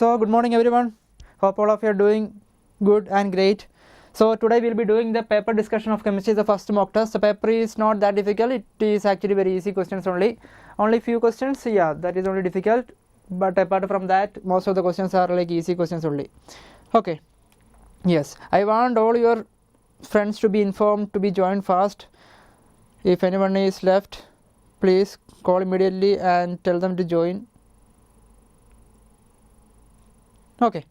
So good morning everyone. Hope all of you are doing good and great. So today we will be doing the paper discussion of chemistry, the first mock test. The paper is not that difficult. It is actually very easy questions only. Only few questions, yeah, that is only difficult. But apart from that, most of the questions are like easy questions only. Okay. Yes, I want all your friends to be informed, to be joined fast. If anyone is left, please call immediately and tell them to join. Okay.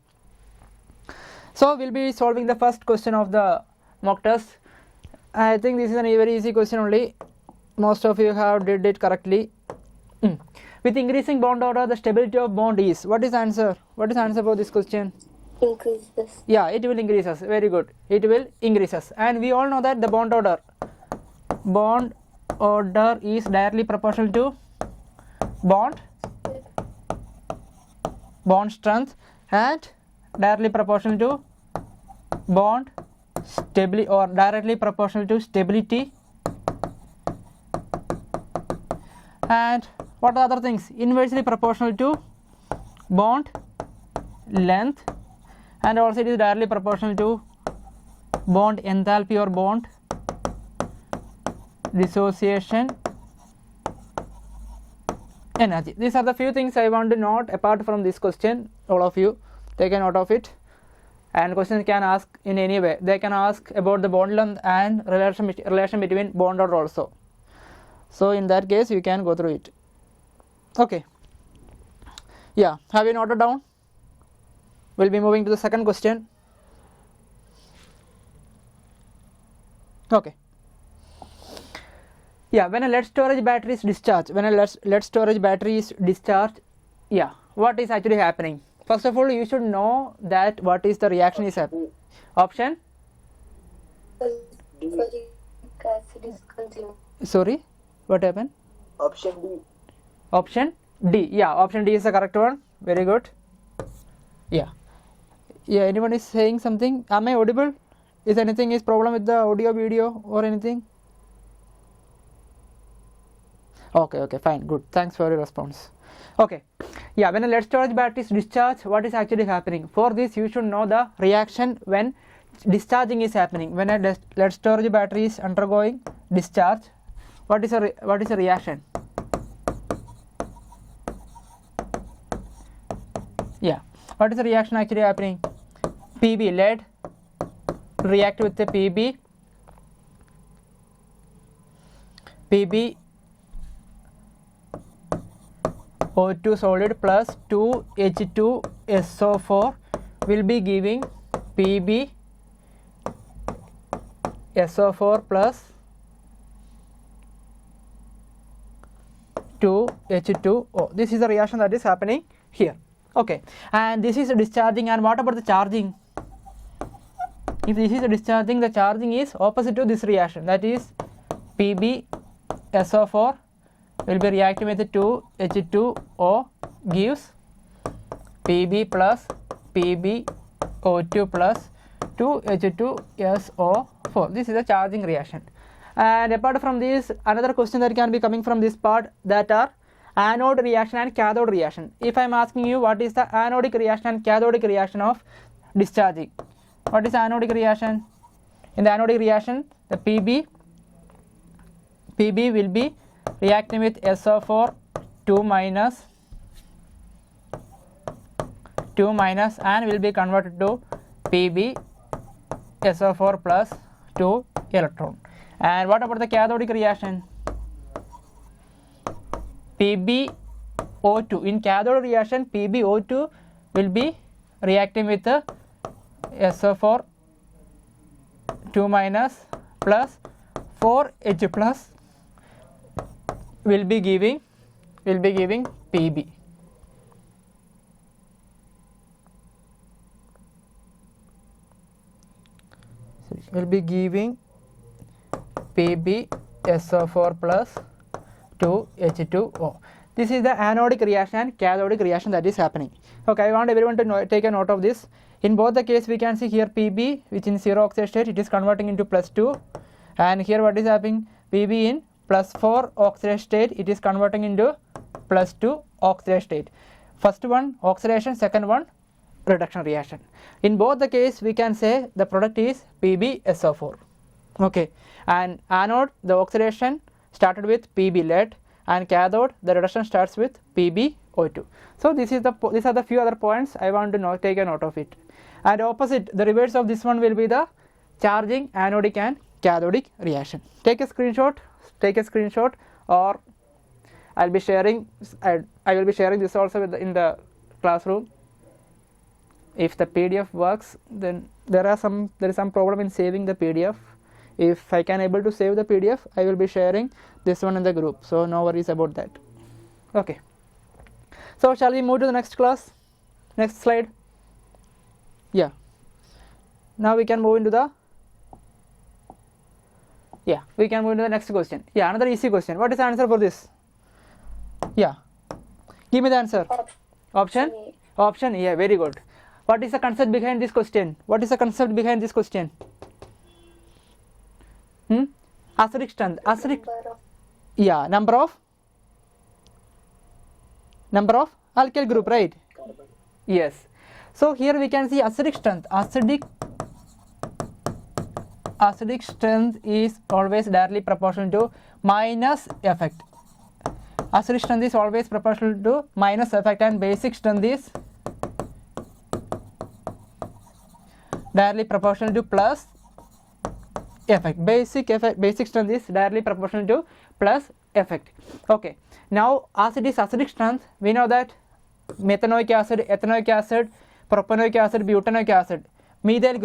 So we'll be solving the first question of the mock test. I think this is a very easy question only. Most of you have did it correctly. With increasing bond order, the stability of bond is. What is the answer? What is the answer for this question? Increases. Yeah, it will increase us. Very good. It will increase us. And we all know that the bond order is directly proportional to bond strength and directly proportional to bond stability, or directly proportional to stability. And what are other things? Inversely proportional to bond length, and also it is directly proportional to bond enthalpy or bond dissociation energy. These are the few things I want to note apart from this question. All of you take a note of it, and questions can ask in any way. They can ask about the bond length and relation between bond order also. So in that case you can go through it. Okay. Yeah, have you noted down? We'll be moving to the second question. Okay. Yeah, when a lead storage battery is discharged, yeah, what is actually happening? First of all, you should know that what is the reaction is happening. Option? Sulfuric acid is consumed. Sorry, what happened? Option D. Option D. Yeah, option D is the correct one. Very good. Yeah. Yeah, anyone is saying something? Am I audible? Is anything is problem with the audio, video or anything? Okay, fine, good. Thanks for your response. Okay. Yeah, when a lead storage battery is discharged, what is actually happening? For this, you should know the reaction when discharging is happening. When a lead storage battery is undergoing discharge, what is a reaction? Yeah, what is the reaction actually happening? Pb, lead react with the Pb O2 solid plus 2H2SO4 will be giving Pb SO4 plus 2H2O. This is the reaction that is happening here. Okay, and this is discharging. And what about the charging? If this is discharging, the charging is opposite to this reaction, that is Pb SO4 will be reacting with 2H2O gives Pb plus PbO2 plus 2H2SO4. This is a charging reaction. And apart from this, another question that can be coming from this part, that are anode reaction and cathode reaction. If I am asking you what is the anodic reaction and cathodic reaction of discharging, what is the anodic reaction? In the anodic reaction, the Pb will be reacting with SO4 2 minus and will be converted to Pb SO4 plus 2 electron. And what about the cathodic reaction? PbO2. In cathode reaction, PbO2 will be reacting with the SO4 2 minus plus 4H plus will be giving Pb. Will be giving Pb SO4 plus 2H2O. This is the anodic reaction and cathodic reaction that is happening. Okay, I want everyone to take a note of this. In both the case, we can see here Pb, which in zero oxide state, it is converting into plus 2, and here what is happening? Pb in plus 4 oxidation state, it is converting into plus 2 oxidation state. First one oxidation, second one reduction reaction. In both the case we can say the product is PbSO4. Okay, and anode the oxidation started with Pb lead, and cathode the reduction starts with PbO2. So these are the few other points I want to take a note of it. And opposite, the reverse of this one will be the charging anodic and cathodic reaction. Take a screenshot, or I will be sharing this also in the classroom. If the PDF works, then there is some problem in saving the PDF. If I can able to save the PDF, I will be sharing this one in the group, so no worries about that. Okay, so shall we move to the next class? Next slide. Yeah, now we can move into the next question. Yeah, another easy question. What is the answer for this? Yeah, give me the answer. Option A. Very good. What is the concept behind this question? Acidic strength. Yeah, number of alkyl group, right? Yes. So here we can see acidic strength. Acidic strength is always directly proportional to minus effect. Acidic strength is always proportional to minus effect, and basic strength is directly proportional to plus effect. Basic strength is directly proportional to plus effect. Okay, now as it is acidic strength, we know that methanoic acid, ethanoic acid, propanoic acid, butanoic acid, methyl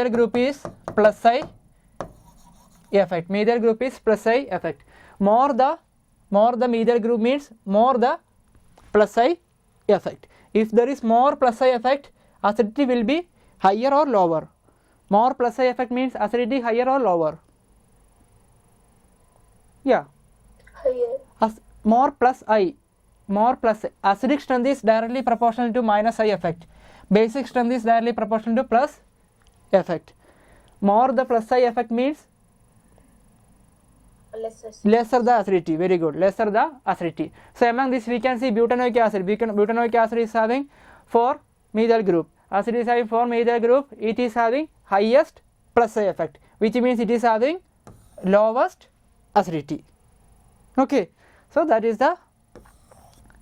group is plus I effect. More the methyl group means more the plus I effect. If there is more plus I effect, acidity will be higher or lower. More plus I effect means acidity higher or lower. Yeah, higher. More plus I. Acidic strength is directly proportional to minus I effect. Basic strength is directly proportional to plus effect. More the plus I effect means lesser the acidity. Very good, lesser the acidity. So among this we can see butanoic acid. Butanoic acid is having 4 methyl group. Acid is having 4 methyl group. It is having highest plus I effect, which means it is having lowest acidity. Okay, so that is the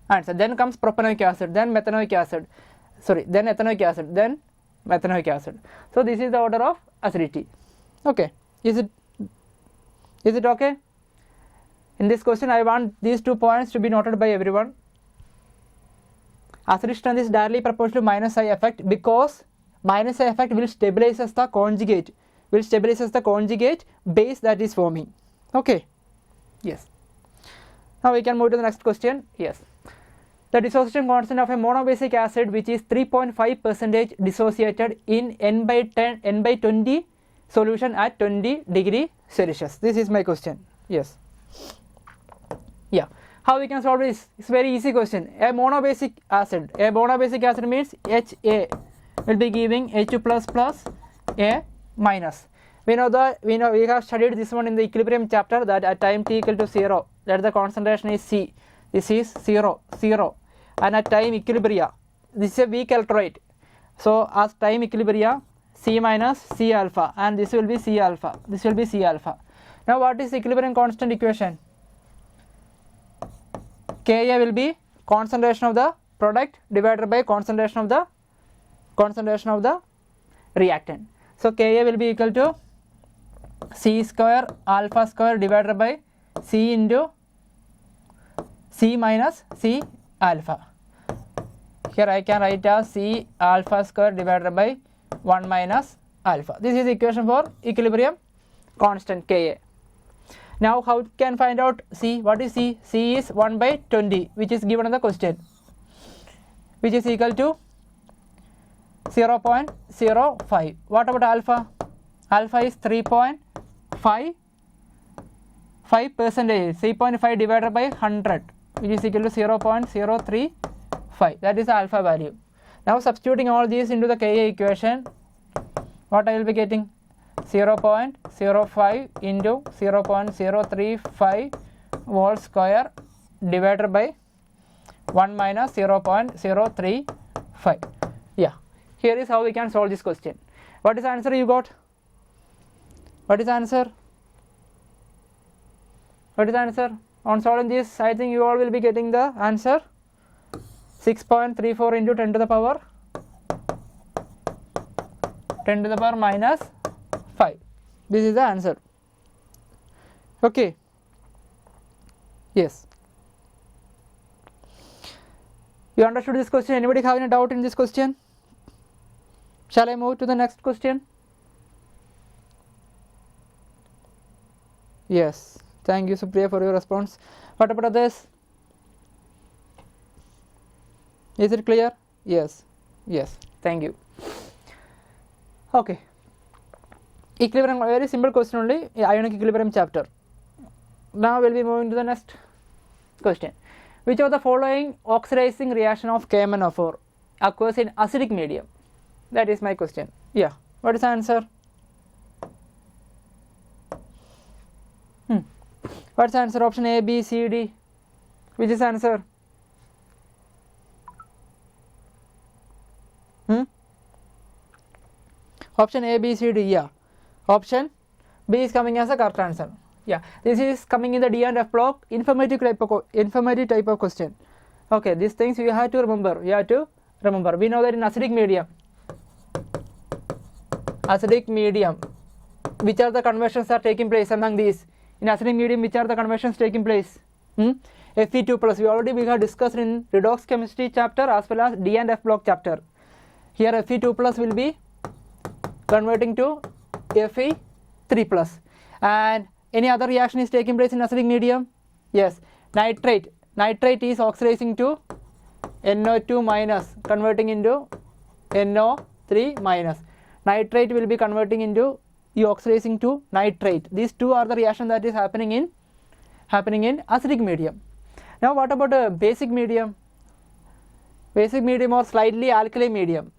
answer. Then comes propanoic acid, then methanoic acid, then ethanoic acid, then methanoic acid. So this is the order of acidity. Okay, is it okay? In this question I want these 2 points to be noted by everyone. Acidic strength is directly proportional to minus I effect, because minus I effect will stabilize the conjugate base that is forming. Okay, yes. Now we can move to the next question. Yes, the dissociation constant of a monobasic acid which is 3.5% dissociated in n by 20 solution at 20 degree Celsius. This is my question. Yes. Yeah, how we can solve this? It's very easy question. A monobasic acid means Ha will be giving H2 plus A minus. We have studied this one in the equilibrium chapter, that at time t equal to 0, that the concentration is C. This is 0, and at time equilibria, this is a weak electrolyte. So as time equilibria, C minus C alpha, and this will be C alpha. Now what is the equilibrium constant equation? Ka will be concentration of the product divided by concentration of the reactant. So Ka will be equal to C square alpha square divided by C into C minus C alpha. Here I can write as C alpha square divided by 1 minus alpha. This is the equation for equilibrium constant Ka. Now how can find out C? What is C? C is 1 by 20, which is given in the question, which is equal to 0.05. What about alpha? Alpha is 3.5%. 3.5 divided by 100, which is equal to 0.035. That is the alpha value. Now substituting all these into the Ka equation, what I will be getting? 0.05 into 0.035 whole square divided by 1 minus 0.035. Yeah, here is how we can solve this question. What is the answer you got? What is the answer? What is the answer? On solving this, I think you all will be getting the answer 6.34 into 10 to the power minus 5. This is the answer. Okay. Yes. You understood this question? Anybody have any doubt in this question? Shall I move to the next question? Yes. Thank you, Supriya, for your response. What about others? Is it clear? Yes. Yes. Thank you. Okay. Equilibrium, very simple question only, ionic equilibrium chapter. Now we'll be moving to the next question. Which of the following oxidizing reaction of KMnO4 occurs in acidic medium? That is my question. Yeah. What is the answer? What's the answer? Option A, B, C, D. Which is the answer? Option A, B, C, D. Yeah. Option B is coming as a correct answer. Yeah, this is coming in the D and F block, informative type of question. Okay, these things you have to remember. We know that in acidic medium, which are the conversions are taking place among these? In acidic medium, which are the conversions taking place? Fe2+. We have discussed in redox chemistry chapter as well as D and F block chapter. Here Fe2+ will be converting to Fe3+. And any other reaction is taking place in acidic medium? Yes, nitrate is oxidizing to NO2 minus, converting into NO3 minus. Nitrate will be converting into oxidizing to nitrate. These two are the reaction that is happening in acidic medium. Now what about a basic medium? Basic medium or slightly alkali medium.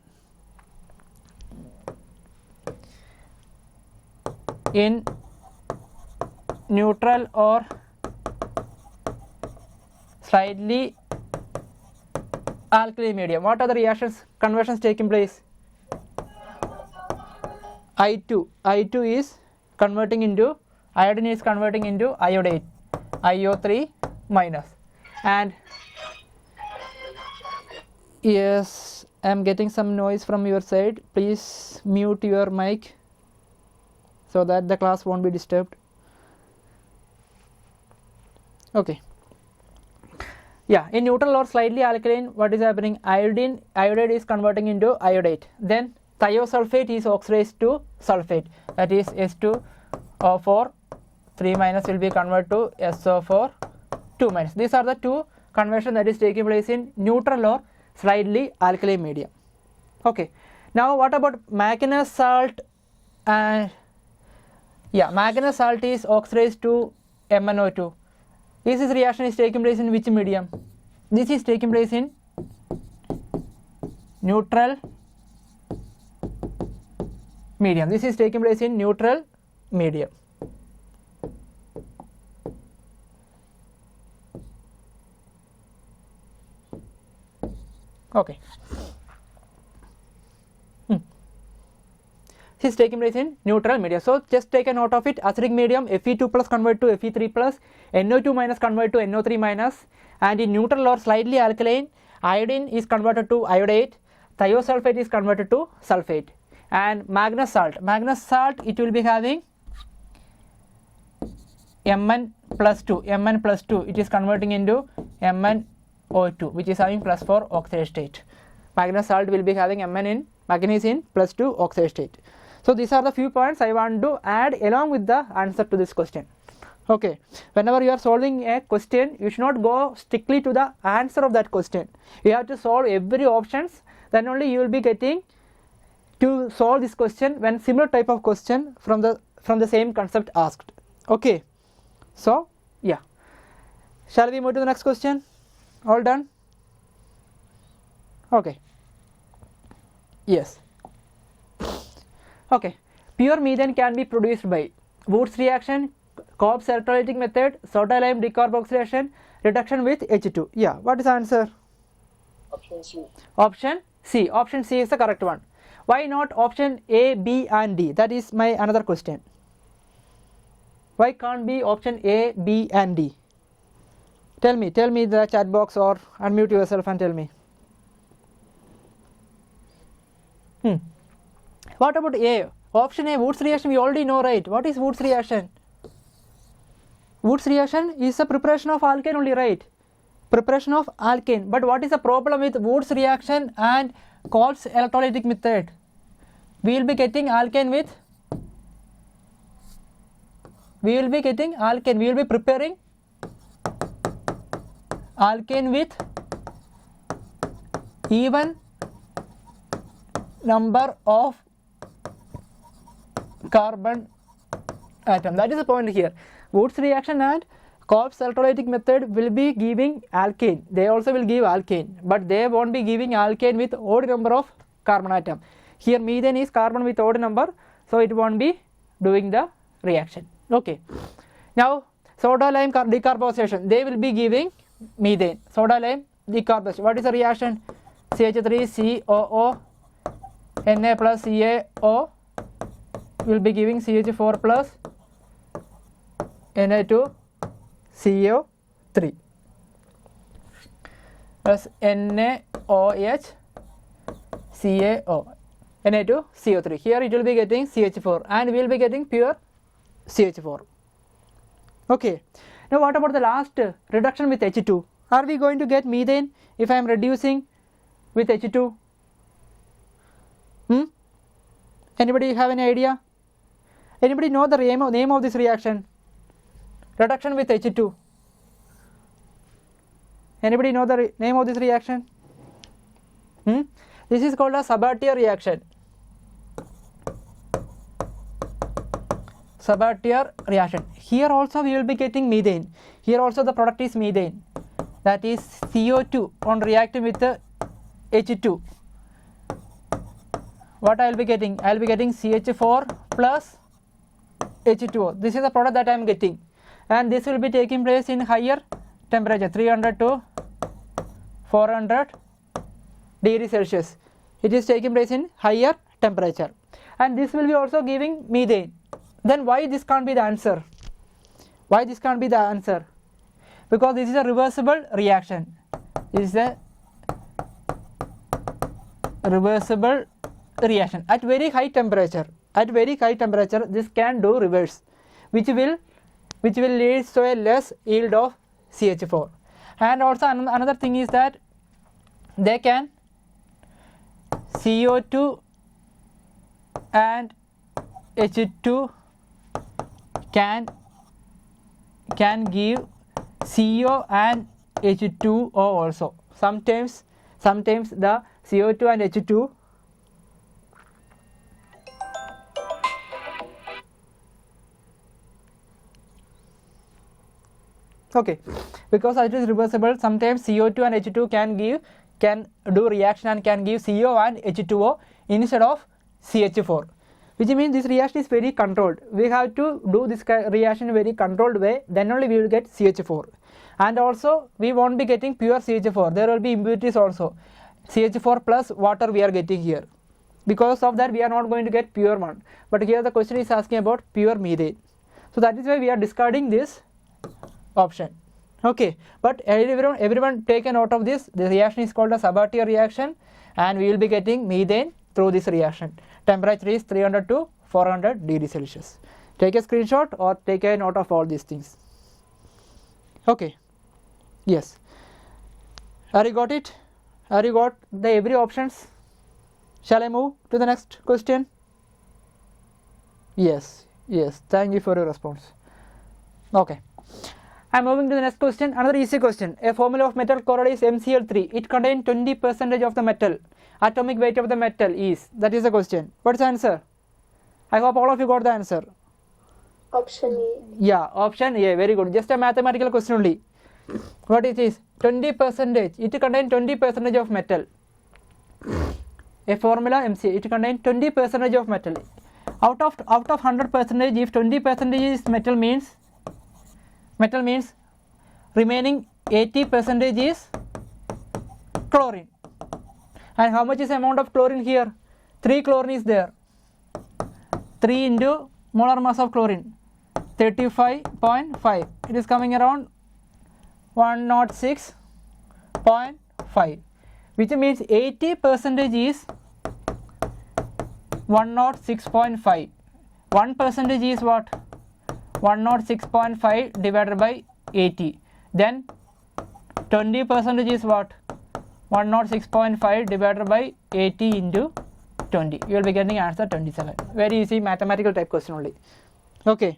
In neutral or slightly alkali medium, what are the reactions, conversions taking place? I2 is converting into, iodine is converting into iodate, IO3 minus. And yes, I am getting some noise from your side. Please mute your mic so that the class won't be disturbed. Okay. Yeah, in neutral or slightly alkaline, what is happening? Iodide is converting into iodate. Then thiosulfate is oxidized to sulfate. That is S2O4 3 minus will be converted to SO4 2 minus. These are the two conversion that is taking place in neutral or slightly alkaline medium. Okay. Now what about manganese salt? Manganese salt is oxidized to MnO2. This reaction is taking place in which medium? This is taking place in neutral medium. This is taking place in neutral medium. Okay. This is taking place in neutral medium. So just take a note of it. Acidic medium, Fe2+ convert to Fe3+, NO2 minus convert to NO3 minus, and in neutral or slightly alkaline, iodine is converted to iodate, thiosulfate is converted to sulfate, and manganese salt, it will be having Mn+2, it is converting into MnO2, which is having +4 oxide state. Manganese salt will be having manganese in +2 oxide state. So these are the few points I want to add along with the answer to this question. Okay, whenever you are solving a question, you should not go strictly to the answer of that question. You have to solve every options, then only you will be getting to solve this question when similar type of question from the same concept asked. Okay, so yeah, shall we move to the next question? All done? Okay. Yes. Okay. Pure methane can be produced by Woods reaction, Cobb's electrolytic method, soda lime decarboxylation, reduction with H2. Yeah, what is the answer? Option C. Option C. Option C is the correct one. Why not option A, B and D? That is my another question. Why can't be option A, B and D? Tell me the chat box or unmute yourself and tell me. What about A? Option A, Woods reaction, we already know, right? What is Woods reaction? Woods reaction is a preparation of alkane only, right? Preparation of alkane. But what is the problem with Woods reaction and Kolb's electrolytic method? We will be getting alkane with, we will be preparing alkane with even number of carbon atom. That is the point here. Woods reaction and Kolb's electrolytic method will be giving alkane. They also will give alkane, but they won't be giving alkane with odd number of carbon atom. Here methane is carbon with odd number, so it won't be doing the reaction. Okay. Now soda lime decarbonization, they will be giving methane. Soda lime decarbonization. What is the reaction? CH3COO Na plus CaO will be giving CH4 plus Na2CO3 plus NaOH CaO, Na2CO3. Here it will be getting CH4 and we will be getting pure CH4. Okay. Now what about the last reduction with H2? Are we going to get methane if I am reducing with H2? Anybody have any idea? Anybody know the name of this reaction? Reduction with H2. Anybody know the name of this reaction? This is called a Sabatier reaction. Sabatier reaction. Here also we will be getting methane. Here also the product is methane. That is CO2 on reacting with the H2. What I will be getting? I will be getting CH4 plus H2O. This is the product that I am getting, and this will be taking place in higher temperature, 300 to 400 degrees Celsius. It is taking place in higher temperature, and this will be also giving methane. Then why this can't be the answer? Why this can't be the answer? Because this is a reversible reaction. This is a reversible reaction at very high temperature. At very high temperature, this can do reverse, which will lead to a less yield of CH4. And also another thing is that they can CO2 and H2 can give CO and H2O also. Sometimes the CO2 and H2 okay, because it is reversible, sometimes CO2 and H2 can do reaction and can give CO and H2O instead of CH4, which means this reaction is very controlled. We have to do this reaction in a very controlled way, then only we will get CH4. And also we won't be getting pure CH4, there will be impurities also. CH4 plus water we are getting here. Because of that we are not going to get pure one. But here the question is asking about pure methane. So that is why we are discarding this option. Okay, but everyone take a note of this. The reaction is called a Sabatier reaction, and we will be getting methane through this reaction. Temperature is 300 to 400 degrees Celsius. Take a screenshot or take a note of all these things. Okay, yes. Are you got it? Are you got the every options? Shall I move to the next question? Yes, thank you for your response. Okay, I am moving to the next question. Another easy question. A formula of metal chloride is MCl3. It contains 20% of the metal. Atomic weight of the metal is. That is the question. What is the answer? I hope all of you got the answer. Option A. Yeah, option A. Very good. Just a mathematical question only. What it is? 20%. It contains 20% of metal. A formula MCl. It contains 20% of metal. Out of 100%, if 20% is metal means remaining 80% is chlorine. And how much is the amount of chlorine here? 3 chlorine is there. 3 into molar mass of chlorine, 35.5. It is coming around 106.5, which means 80% is 106.5. 1% is what? 106.5 divided by 80. Then 20% is what? 106.5 divided by 80 into 20. You will be getting answer 27. Very easy mathematical type question only. Okay.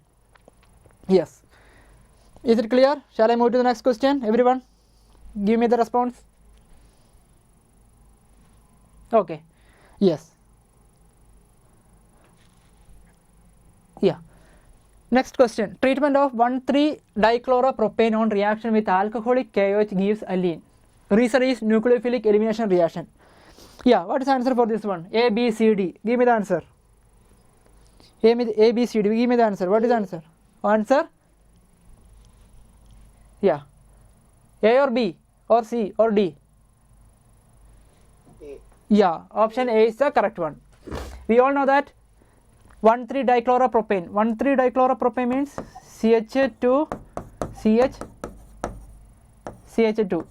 Yes. Is it clear? Shall I move to the next question? Everyone, give me the response. Okay. Yes. Yeah. Next question. Treatment of 1,3-dichloropropane on reaction with alcoholic KOH gives alene. Reason is nucleophilic elimination reaction. Yeah, what is the answer for this one? A, B, C, D. Give me the answer. A, B, C, D. Give me the answer. What is the answer? Answer? Yeah. A or B or C or D? A. Yeah, option A is the correct one. We all know that 1,3-dichloropropane. 1,3-dichloropropane means CH2 CH2.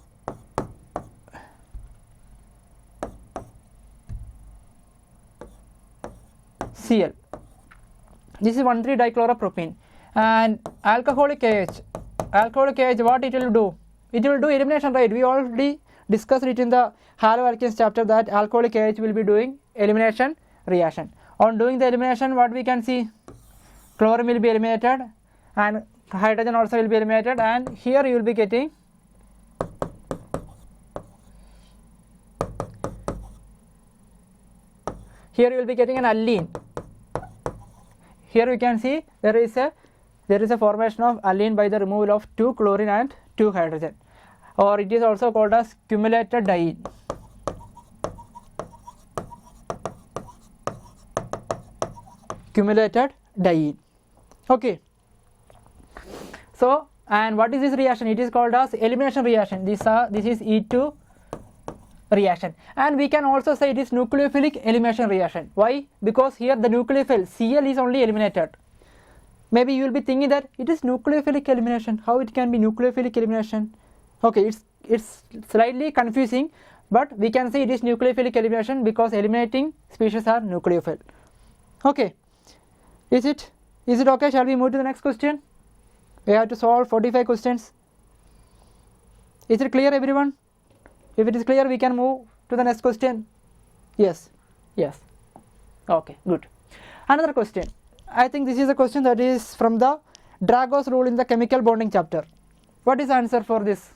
Cl. This is 1,3-dichloropropane. And alcoholic KH. Alcoholic KH, what it will do? It will do elimination, right? We already discussed it in the haloalkanes chapter that alcoholic KH will be doing elimination reaction. On doing the elimination, what we can see? Chlorine will be eliminated and hydrogen also will be eliminated, and here you will be getting an alene. Here you can see there is a formation of alene by the removal of 2 chlorine and 2 hydrogen, or it is also called as cumulated diene. Cumulated diene. Okay. So, and what is this reaction? It is called as elimination reaction. This is E2 reaction, and we can also say it is nucleophilic elimination reaction. Why? Because here the nucleophile Cl is only eliminated. Maybe you will be thinking that it is nucleophilic elimination. How it can be nucleophilic elimination? Okay, it's slightly confusing, but we can say it is nucleophilic elimination because eliminating species are nucleophile. Okay, is it okay? Shall we move to the next question? We have to solve 45 questions. Is it clear, everyone? If it is clear, we can move to the next question. Yes. Okay, good. Another question. I think this is a question that is from the Dragos rule in the chemical bonding chapter. What is the answer for this?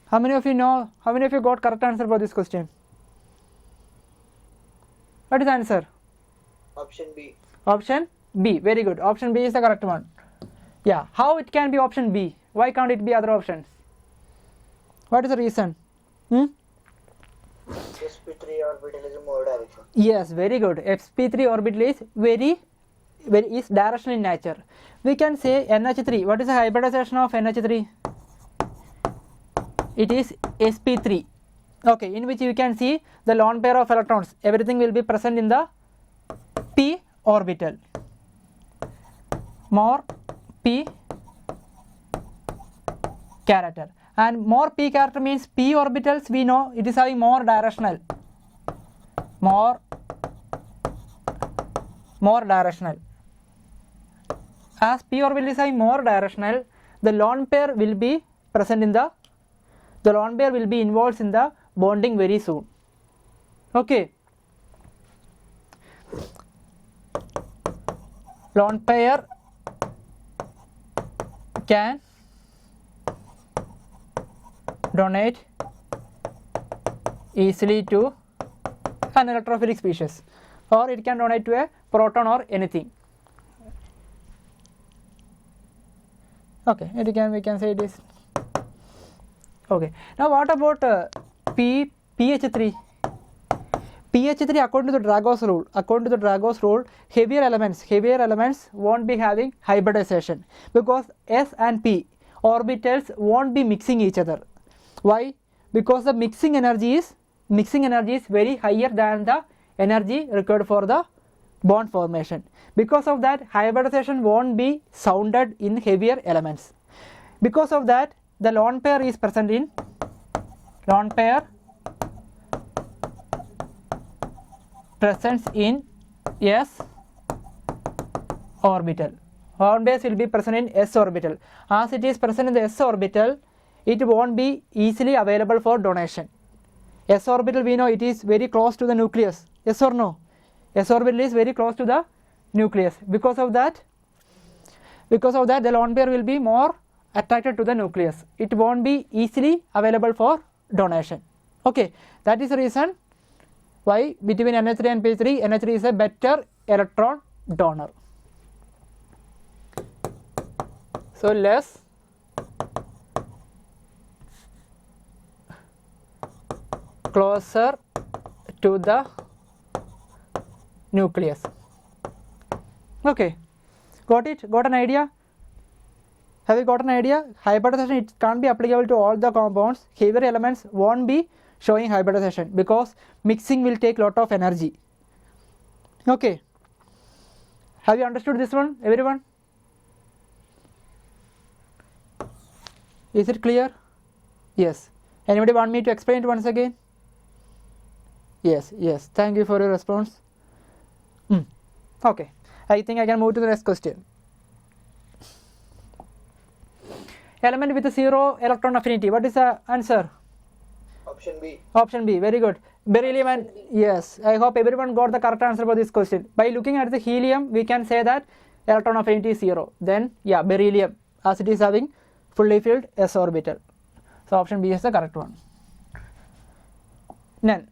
How many of you know? How many of you got correct answer for this question? What is the answer? Option B. Option B. Very good. Option B is the correct one. Yeah. How it can be option B? Why can't it be other options? What is the reason? sp3 orbital is more direction. Yes, very good. sp3 orbital is very is directional in nature. We can say NH3. What is the hybridization of NH3? It is sp3. Okay, in which you can see the lone pair of electrons. Everything will be present in the p orbital. More p character. And more p character means p orbitals, we know it is having more directional. More directional. As p orbital is having more directional, the lone pair will be present in the lone pair will be involved in the bonding very soon. Okay. Lone pair can donate easily to an electrophilic species, or it can donate to a proton or anything. Okay, we can say it is. Okay, now what about pH3? pH3, according to the Dragos rule, heavier elements won't be having hybridization because S and P orbitals won't be mixing each other. Why? Because the mixing energy is mixing energy is very higher than the energy required for the bond formation. Because of that, hybridization won't be sounded in heavier elements. Because of that, the lone pair is present in S orbital. Lone base will be present in S orbital. As it is present in the S orbital, it won't be easily available for donation. S orbital, we know it is very close to the nucleus. Yes or no? S orbital is very close to the nucleus. Because of that, the lone pair will be more attracted to the nucleus. It won't be easily available for donation. Okay, that is the reason why between NH3 and P3, NH3 is a better electron donor. So less closer to the nucleus. Okay, got it? Got an idea? Have you got an idea? Hybridization, it can't be applicable to all the compounds. Heavier elements won't be showing hybridization because mixing will take lot of energy. Okay, have you understood this one, everyone? Is it clear? Yes. Anybody want me to explain it once again? Yes. Thank you for your response. Okay, I think I can move to the next question. Element with 0 electron affinity. What is the answer? Option B. Option B. Very good. Beryllium and yes. I hope everyone got the correct answer for this question. By looking at the helium, we can say that electron affinity is 0. Then yeah, beryllium, as it is having fully filled s orbital. So option B is the correct one. Then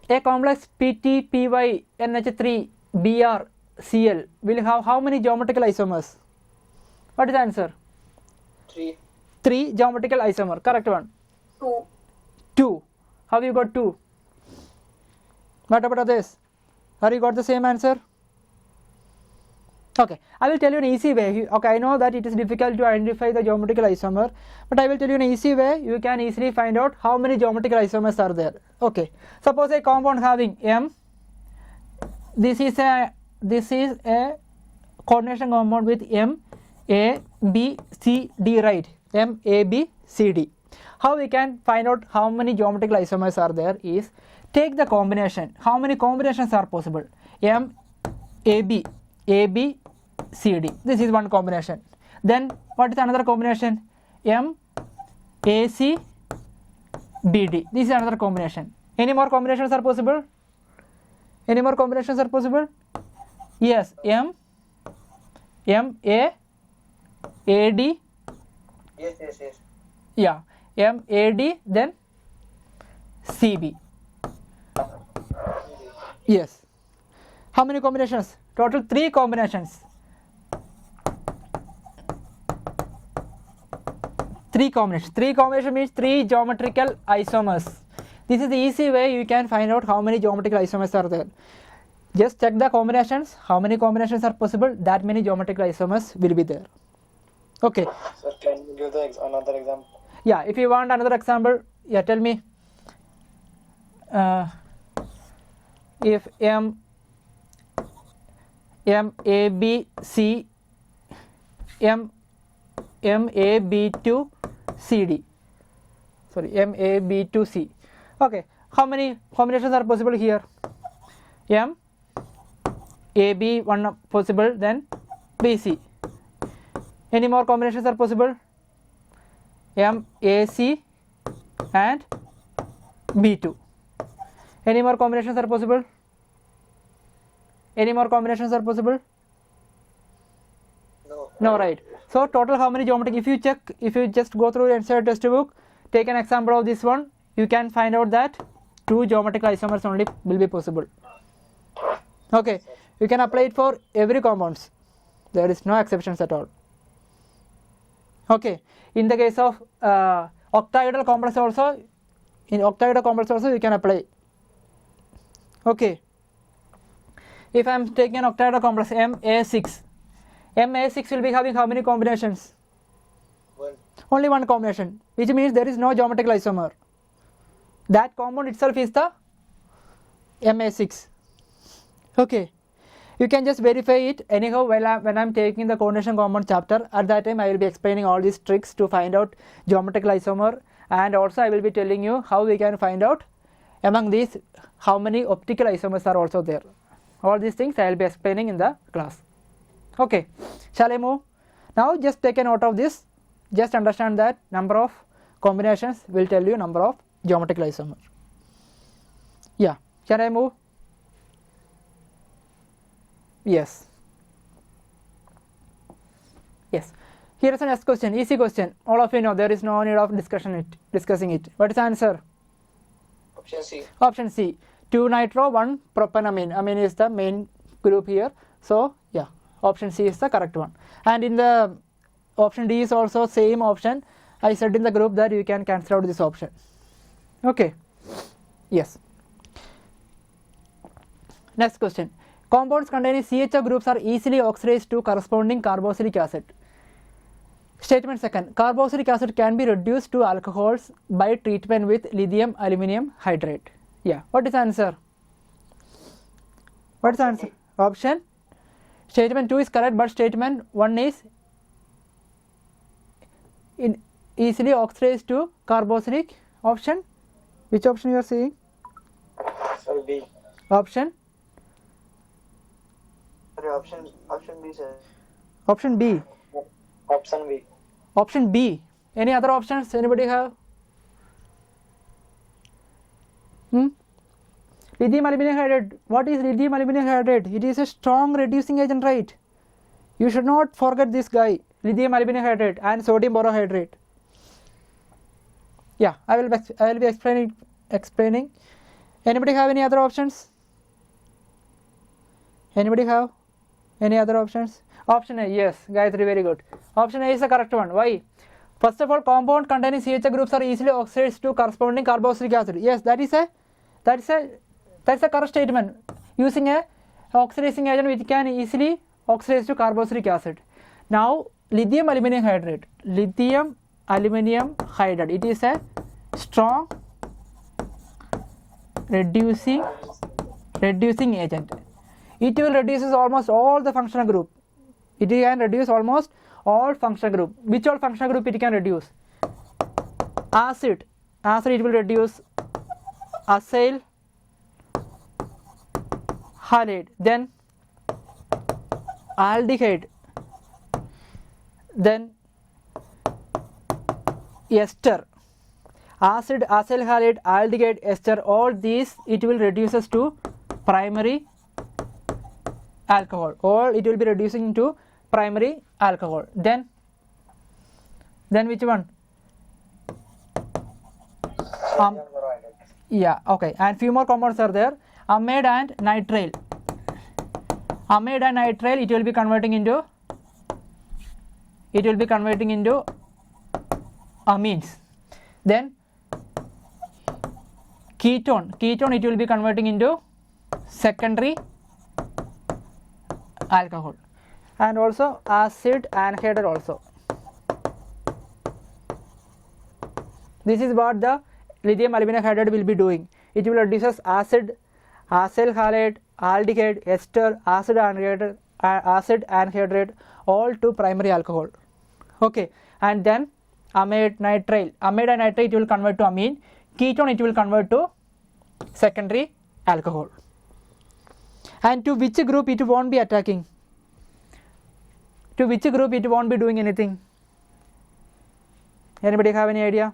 a complex PTPY NH3 Br Cl will have how many geometrical isomers? What is the answer? 3. 3 geometrical isomer. Correct one. 2. How you got 2? What about others? Have you got the same answer? Okay, I will tell you an easy way. Okay, I know that it is difficult to identify the geometrical isomer, but I will tell you an easy way. You can easily find out how many geometrical isomers are there. Okay, suppose a compound having M. This is a coordination compound with M, A, B, C, D, right? M, A, B, C, D. How we can find out how many geometrical isomers are there is take the combination. How many combinations are possible? M, A, B, C, D. This is one combination. Then what is another combination? M, A, C, B, D. This is another combination. Any more combinations are possible? Any more combinations are possible? Yes. M, A, D. Yes. Yeah. M, A, D, then C, B. Yes. How many combinations? Total 3 combinations. 3 combinations. 3 combinations means 3 geometrical isomers. This is the easy way you can find out how many geometrical isomers are there. Just check the combinations. How many combinations are possible? That many geometrical isomers will be there. Okay. Sir, can you give another example? Yeah, if you want another example, yeah, tell me. If M, A, B, C, M, A, B to C, D. Sorry, M, A, B to C. Okay, how many combinations are possible here? M, A, B, one possible, then B, C. Any more combinations are possible? M, A, C and B2. Any more combinations are possible? Any more combinations are possible? No, right. So total how many geometric? If you just go through the entire textbook, take an example of this one, you can find out that 2 geometrical isomers only will be possible. Okay, you can apply it for every compounds. There is no exceptions at all. Okay, in the case of octahedral complex also, you can apply. Okay, if I am taking an octahedral complex MA6, MA6 will be having how many combinations? 1. Only one combination, which means there is no geometrical isomer. that compound itself is the Ma6. Okay, you can just verify it anyhow when I'm taking the coordination compound chapter. At that time I will be explaining all these tricks to find out geometrical isomer, and also I will be telling you how we can find out among these how many optical isomers are also there. All these things I will be explaining in the class. Okay, shall I move? Now just take a note of this. Just understand that number of combinations will tell you number of geometrical isomer. Yeah, shall I move? Yes. Yes. Here is the next question, easy question. All of you know, there is no need of discussing it. What is the answer? Option C. Option C. 2 nitro, 1 propanamine. Amine is the main group here. So yeah, option C is the correct one. And in the option D is also same option. I said in the group that you can cancel out this option. Okay. Yes. Next question. Compounds containing CHO groups are easily oxidized to corresponding carboxylic acid. Statement second. Carboxylic acid can be reduced to alcohols by treatment with lithium aluminum hydride. Yeah. What is the answer? What is the answer? Option. Statement 2 is correct, but statement 1 is easily oxidized to carboxylic. Option. Which option you are saying? Sorry, B. Option. Sorry, option B, sir. Option B. Option B. Option B. Any other options? Anybody have? Lithium aluminum hydride. What is lithium aluminum hydride? It is a strong reducing agent, right? You should not forget this guy. Lithium aluminum hydride and sodium borohydride. Yeah, I will be explaining. Anybody have any other options? Anybody have any other options? Option A, yes, Gayatri, very good. Option A is the correct one. Why? First of all, compound containing CHO groups are easily oxidized to corresponding carboxylic acid. Yes, that is a correct statement. Using a oxidizing agent which can easily oxidize to carboxylic acid. Now, lithium aluminum hydride. Lithium aluminum hydride. It is a strong reducing agent. It will reduce almost all the functional group. It can reduce almost all functional group. Which all functional group it can reduce? Acid it will reduce acyl halide, then aldehyde, then ester. Acid, acyl halide, aldehyde, ester, all these it will reduces to primary alcohol. All it will be reducing to primary alcohol. Then which one? Yeah, okay. And few more compounds are there. Amide and nitrile. Amide and nitrile, it will be converting into amines. Then ketone it will be converting into secondary alcohol. And also acid anhydride also. This is what the lithium aluminum hydride will be doing. It will reduces acid, acyl halide, aldehyde, ester, acid anhydride, all to primary alcohol. Okay, and then amide, nitrile. Amide and nitrile it will convert to amine. Ketone it will convert to secondary alcohol. And to which group it won't be attacking? To which group it won't be doing anything? Anybody have any idea?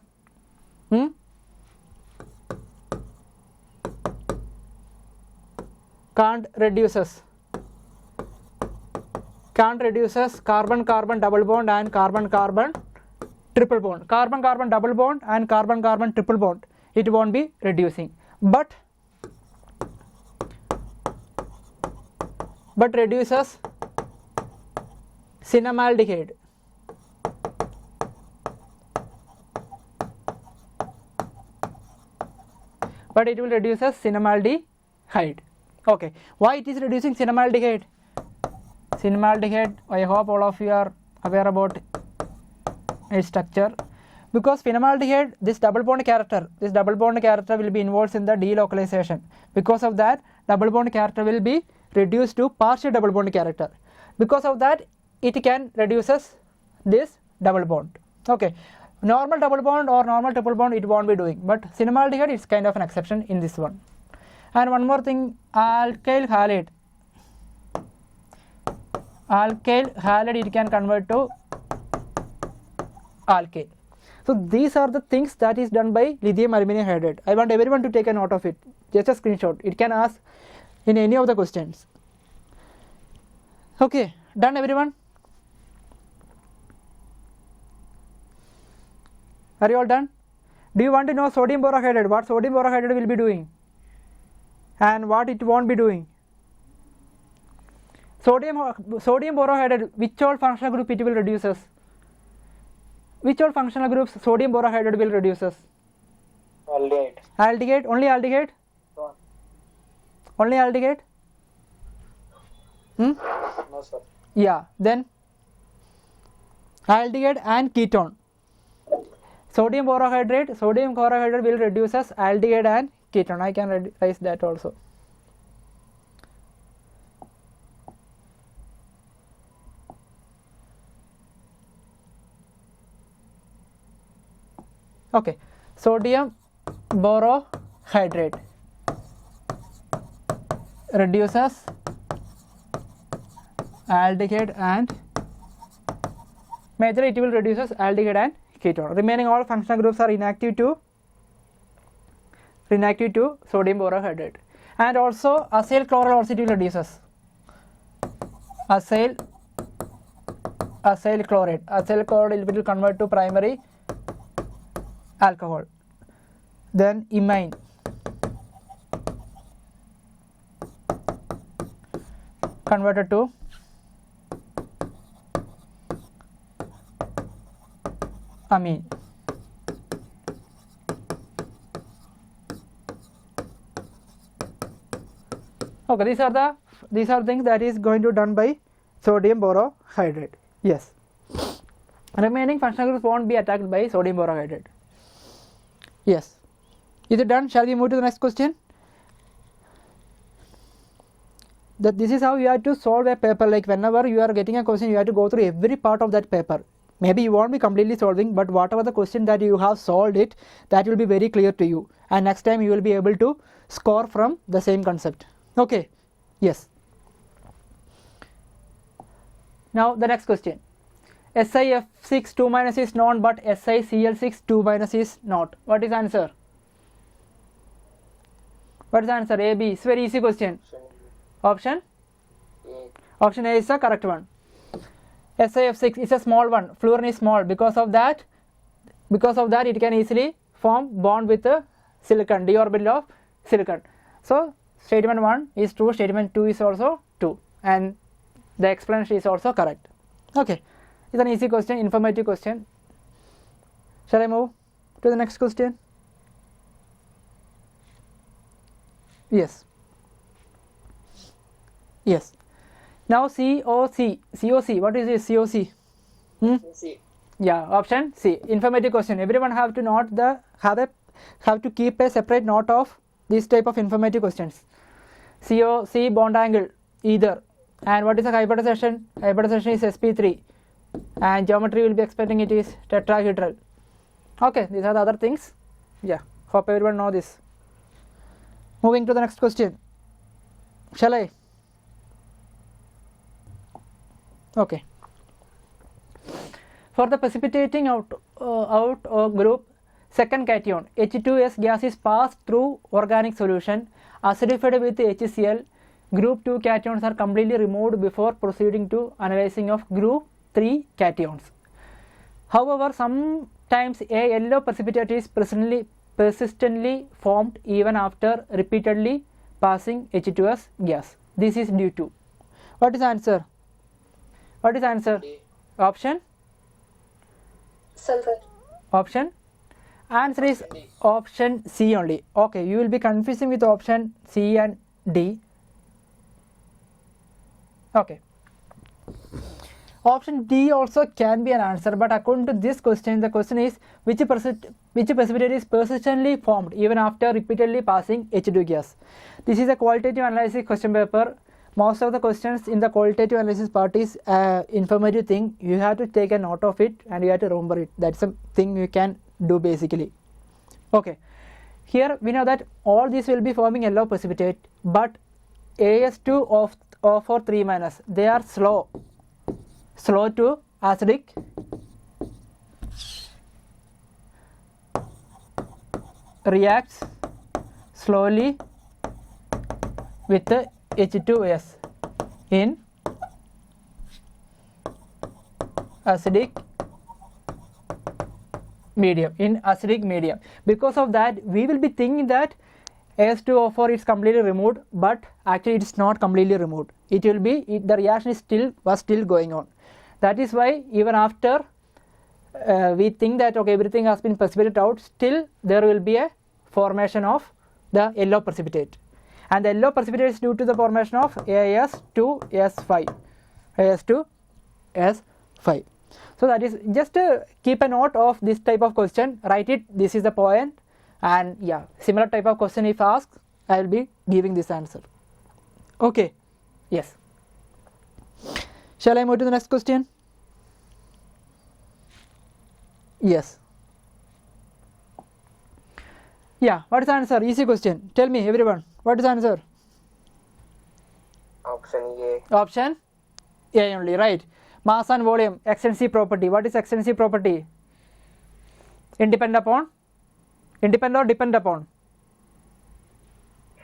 Can't reduces carbon-carbon double bond and carbon-carbon triple bond. Carbon-carbon double bond and carbon-carbon triple bond. It won't be reducing. But reduces cinnamaldehyde. But it will reduce cinnamaldehyde. Okay. Why it is reducing cinnamaldehyde? Cinnamaldehyde, I hope all of you are aware about its structure. Because phenylaldehyde, this double bond character will be involved in the delocalization. Because of that, double bond character will be reduced to partial double bond character. Because of that, it can reduces this double bond. Okay, normal double bond or normal triple bond it won't be doing, but cinnamaldehyde is kind of an exception in this one. And one more thing, alkyl halide it can convert to alkane. So these are the things that is done by lithium aluminum hydride. I want everyone to take a note of it, just a screenshot. It can ask in any of the questions. Okay, done everyone? Are you all done? Do you want to know sodium borohydride, what sodium borohydride will be doing and what it won't be doing? Sodium borohydride, which all functional group it will reduces? Which all functional groups sodium borohydride will reduces? Aldehyde. Aldehyde, only aldehyde? Only aldehyde? No, sir. Yeah, then aldehyde and ketone. Sodium borohydride will reduces aldehyde and ketone. I can write that also. Okay, sodium borohydride reduces aldehyde and major it will reduces aldehyde and ketone. Remaining all functional groups are inactive to sodium borohydride. And also acyl chloral also it will reduces acyl chloride. Acyl chloride will convert to primary alcohol. Then imine converted to amine. Okay, these are things that is going to done by sodium borohydride. Yes, remaining functional groups won't be attacked by sodium borohydride. Yes, is it done? Shall we move to the next question? That this is how you have to solve a paper. Like whenever you are getting a question, you have to go through every part of that paper. Maybe you won't be completely solving, but whatever the question that you have solved it, that will be very clear to you, and next time you will be able to score from the same concept. Okay, yes. Now the next question. SiF6 2- is known, but SiCl6 2- is not. What is answer? What is answer? A, B. It's a very easy question. Option? Option A is the correct one. SiF6 is a small one. Fluorine is small. Because of that it can easily form bond with the silicon, d orbital of silicon. So statement 1 is true, statement 2 is also true, and the explanation is also correct. Okay, it's an easy question, informative question. Shall I move to the next question? Yes. Yes. Now COC. What is this COC? C. Yeah, option C. Informative question. Everyone have to note have to keep a separate note of this type of informative questions. COC bond angle either. And what is the hybridization? Hybridization is sp3. And geometry will be expecting it is tetrahedral. Okay, these are the other things. Yeah, hope everyone know this. Moving to the next question. Shall I? Okay. For the precipitating out group, second cation H2S gas is passed through organic solution, acidified with HCl. Group 2 cations are completely removed before proceeding to analyzing of group 3 cations. However, sometimes a yellow precipitate is persistently formed even after repeatedly passing H2S gas. This is due to. What is the answer? What is the answer? D. Option? Sulfur. Option? Answer is D. option C only. Okay, you will be confusing with option C and D. Okay. Option D also can be an answer, but according to this question, the question is which precipitate is persistently formed even after repeatedly passing H2 gas. This is a qualitative analysis question paper. Most of the questions in the qualitative analysis part is informative thing. You have to take a note of it and you have to remember it. That's a thing you can do basically. Okay, here we know that all these will be forming yellow precipitate, but AS2 of for 3-, they are slow to acidic, reacts slowly with the H2S in acidic medium. Because of that, we will be thinking that AS2O4 is completely removed, but actually it is not completely removed. The reaction is still going on. That is why even after we think that okay, everything has been precipitated out, still there will be a formation of the yellow precipitate, and the yellow precipitate is due to the formation of AS2S5. So that is just keep a note of this type of question, write it, this is the point, and yeah, similar type of question if asked, I will be giving this answer. Okay, yes. Shall I move to the next question? Yes. Yeah, what is the answer? Easy question. Tell me everyone, what is the answer? Option A. Option A only, right. Mass and volume, extensive property. What is extensive property? Independent or depend upon?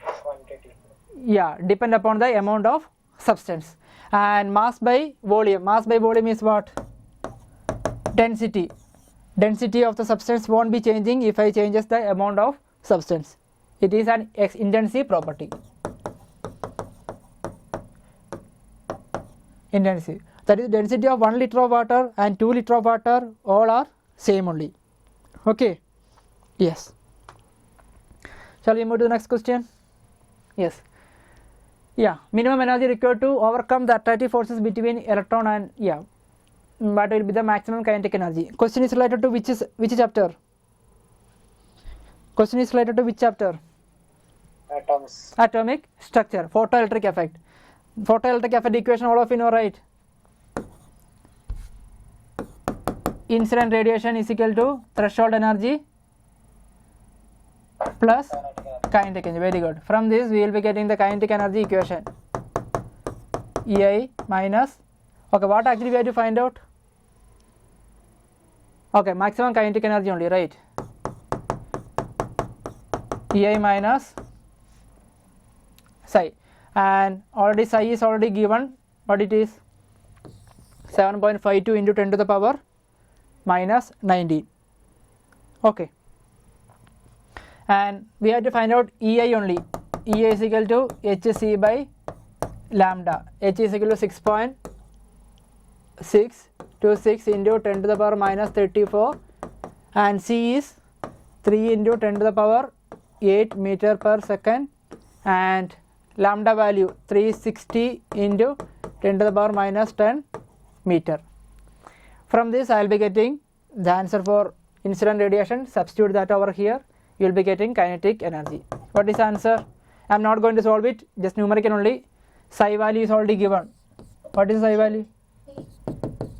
Quantity. Yeah, depend upon the amount of substance. And mass by volume is what? Density of the substance won't be changing if I changes the amount of substance. It is an intensive property. Intensive, that is density of 1 liter of water and 2 liter of water, all are same only. Okay, yes. Shall we move to the next question? Yes. Yeah, minimum energy required to overcome the attractive forces between electron and what will be the maximum kinetic energy? Question is related to which chapter? Question is related to which chapter? Atoms. Atomic structure, photoelectric effect. Photoelectric effect equation all of you know, right? Incident radiation is equal to threshold energy plus kinetic energy. Very good. From this we will be getting the kinetic energy equation. EI minus, okay, what actually we have to find out? Okay, maximum kinetic energy only, right? EI minus psi, and already psi is already given, what it is? 7.52 into 10 to the power minus 19. Okay, and we have to find out EI only. EI is equal to HC by lambda. H is equal to 6.626 into 10 to the power minus 34, and C is 3 into 10 to the power 8 meter per second, and lambda value 360 into 10 to the power minus 10 meter. From this I will be getting the answer for incident radiation. Substitute that over here, you will be getting kinetic energy. What is the answer? I am not going to solve it, just numerical only. Psi value is already given. What is psi value?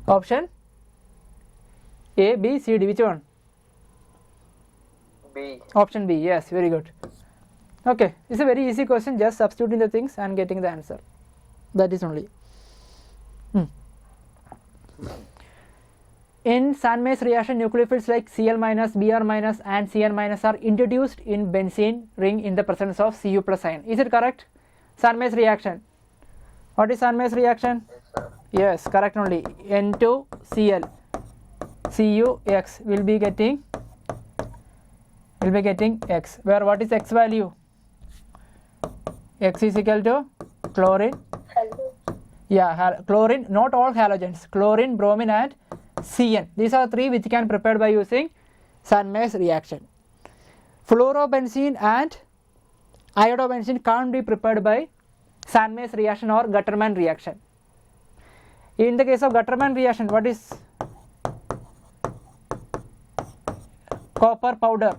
Option A, B, C, D. Which one? B. Option B. Yes, very good. Okay, it's a very easy question, just substituting the things and getting the answer. That is only. In Sandmeis reaction, nucleophiles like Cl minus, Br minus and Cn minus are introduced in benzene ring in the presence of Cu plus ion. Is it correct? Sandmeis reaction. What is Sandmeis reaction? Yes, sir. Yes, correct only. N2Cl CuX will be getting X, where what is X value? X is equal to chlorine. Hello. Yeah, chlorine, not all halogens, chlorine, bromine and Cn. These are three which can prepared by using Sandmeis reaction. Fluorobenzene and iodobenzene can't be prepared by Sandmeis reaction or Gutterman reaction. In the case of Gutterman reaction, what is copper powder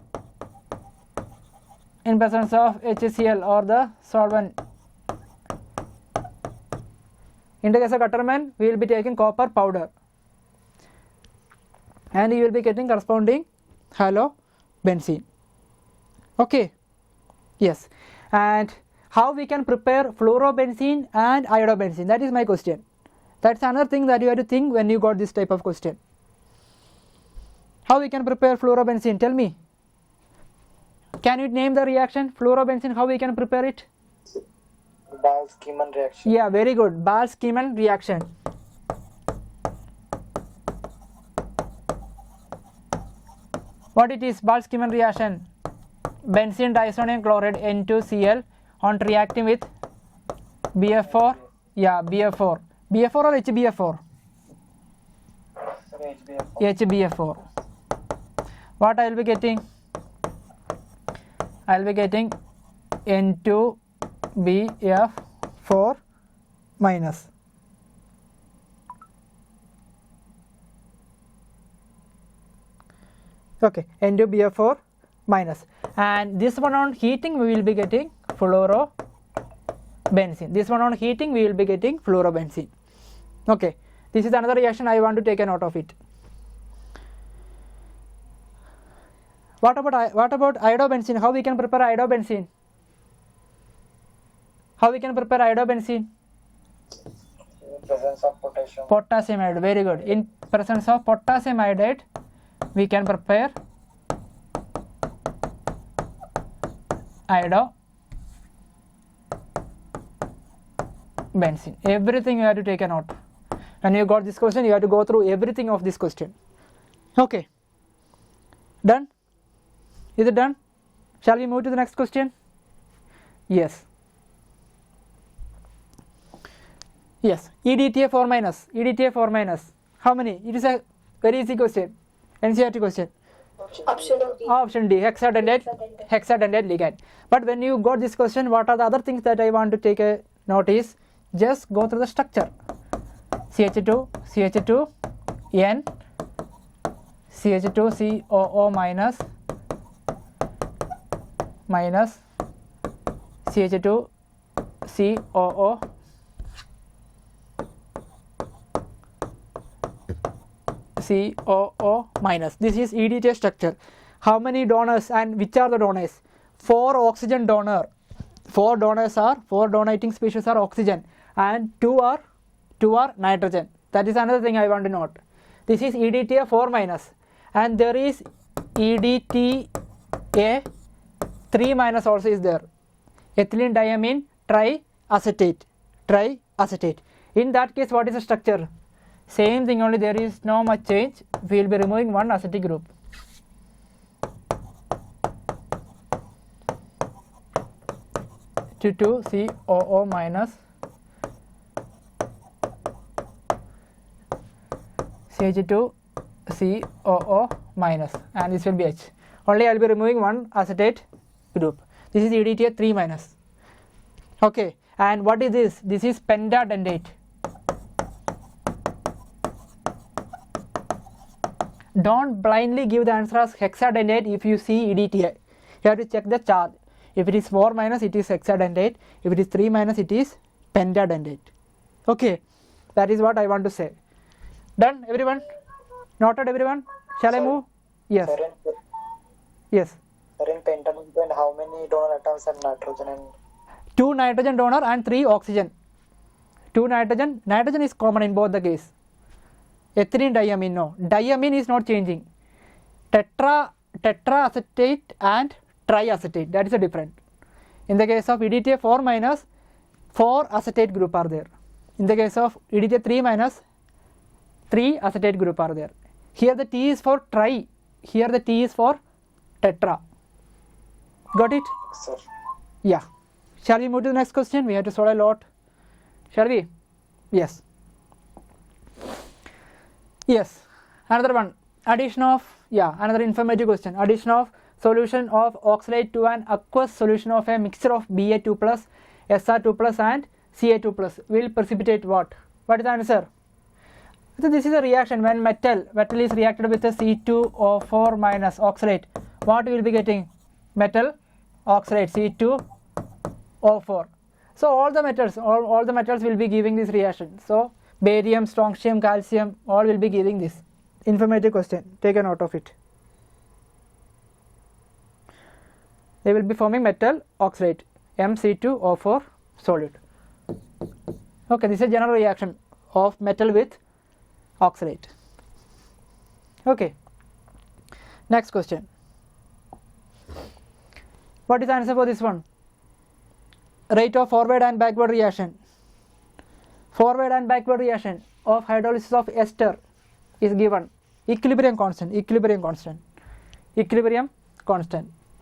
in presence of HCl or the solvent? In the case of Gutterman, we will be taking copper powder and you will be getting corresponding halobenzene. Okay, yes. And how we can prepare fluorobenzene and iodobenzene? That is my question. That's another thing that you have to think when you got this type of question. How we can prepare fluorobenzene? Tell me. Can you name the reaction? Fluorobenzene, how we can prepare it? Ball-Schiemann reaction. Yeah, very good. Ball-Schiemann reaction. What it is? Ball-Schiemann reaction. Benzene disonium chloride N2Cl on reacting with BF4. Yeah, BF4. BF4 or HBF4? Sorry, HBF. HBF4. What I will be getting? I will be getting N2BF4 minus. Okay, N2BF4 minus. And this one on heating we will be getting fluorobenzene. This one on heating we will be getting fluorobenzene. Okay, this is another reaction I want to take a note of it. What about iodobenzene? How we can prepare iodobenzene? How we can prepare iodobenzene? In presence of potassium. Potassium iodide, very good. In presence of potassium iodide, we can prepare iodobenzene. Everything you have to take a note. When you got this question, you have to go through everything of this question. Okay. Done? Is it done? Shall we move to the next question? Yes. Yes. EDTA4 minus. EDTA4 minus. How many? It is a very easy question. NCERT question. Option D. Option D. Hexadentate ligand. But when you got this question, what are the other things that I want to take a notice? Just go through the structure. CH2, CH2, N, CH2, COO minus, minus, CH2, COO, COO minus. This is EDTA structure. How many donors and which are the donors? 4 oxygen donor. 4 donating species are oxygen and 2 are nitrogen. That is another thing I want to note. This is EDTA 4 minus and there is EDTA 3 minus also is there. Ethylene diamine triacetate. In that case, what is the structure? Same thing, only there is no much change. We will be removing one acetic group. To 2 COO minus, CH2 COO minus, and this will be H. Only I will be removing one acetate group. This is EDTA 3 minus. Okay, and what is this? This is pentadentate. Don't blindly give the answer as hexadentate if you see EDTA. You have to check the chart. If it is 4 minus, it is hexadentate. If it is 3 minus, it is pentadentate. Okay, that is what I want to say. Done, everyone? Noted, everyone? Shall I move? Yes. Yes. Sir, in pentadentate, how many donor atoms have nitrogen and 2 nitrogen donor and 3 oxygen. 2 nitrogen. Nitrogen is common in both the case. Ethylene diamine, no. Diamine is not changing. Tetraacetate and triacetate, that is a different. In the case of EDTA 4 minus, 4 acetate group are there. In the case of EDTA 3 minus, 3 acetate group are there. Here the T is for tri, here the T is for tetra. Got it? sir? Yeah. Shall we move to the next question? We have to solve a lot. Shall we? Yes. Yes. Another one. Addition of, another informative question. Addition of solution of oxalate to an aqueous solution of a mixture of Ba2+, Sr2+ and Ca2+ will precipitate what? What is the answer? So this is a reaction when metal is reacted with a C2O4 minus oxalate. What we will be getting? Metal oxalate C2O4. So all the metals will be giving this reaction. So barium, strontium, calcium, all will be giving this. Informative question. Take a note of it. They will be forming metal oxalate MC2O4 solid. Okay, this is a general reaction of metal with oxalate. Okay. Next question. What is the answer for this one? Rate of forward and backward reaction. Forward and backward reaction of hydrolysis of ester is given. Equilibrium constant.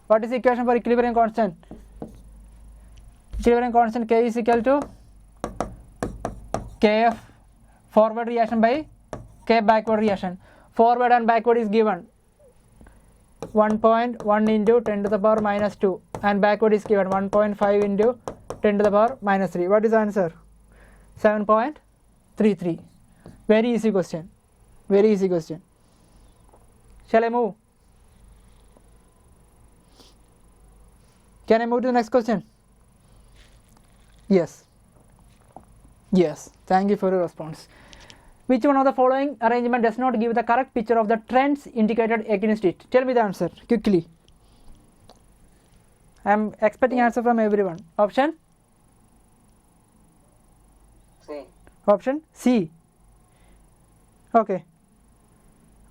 What is the equation for equilibrium constant? Equilibrium constant K is equal to Kf forward reaction by K backward reaction. Forward and backward is given 1.1 into 10 to the power minus 2 and backward is given 1.5 into 10 to the power minus 3. What is the answer? 7.33. Very easy question. Shall I move? Can I move to the next question? Yes. Thank you for your response. Which one of the following arrangement does not give the correct picture of the trends indicated against it? Tell me the answer quickly. I am expecting answer from everyone. Option C. Okay.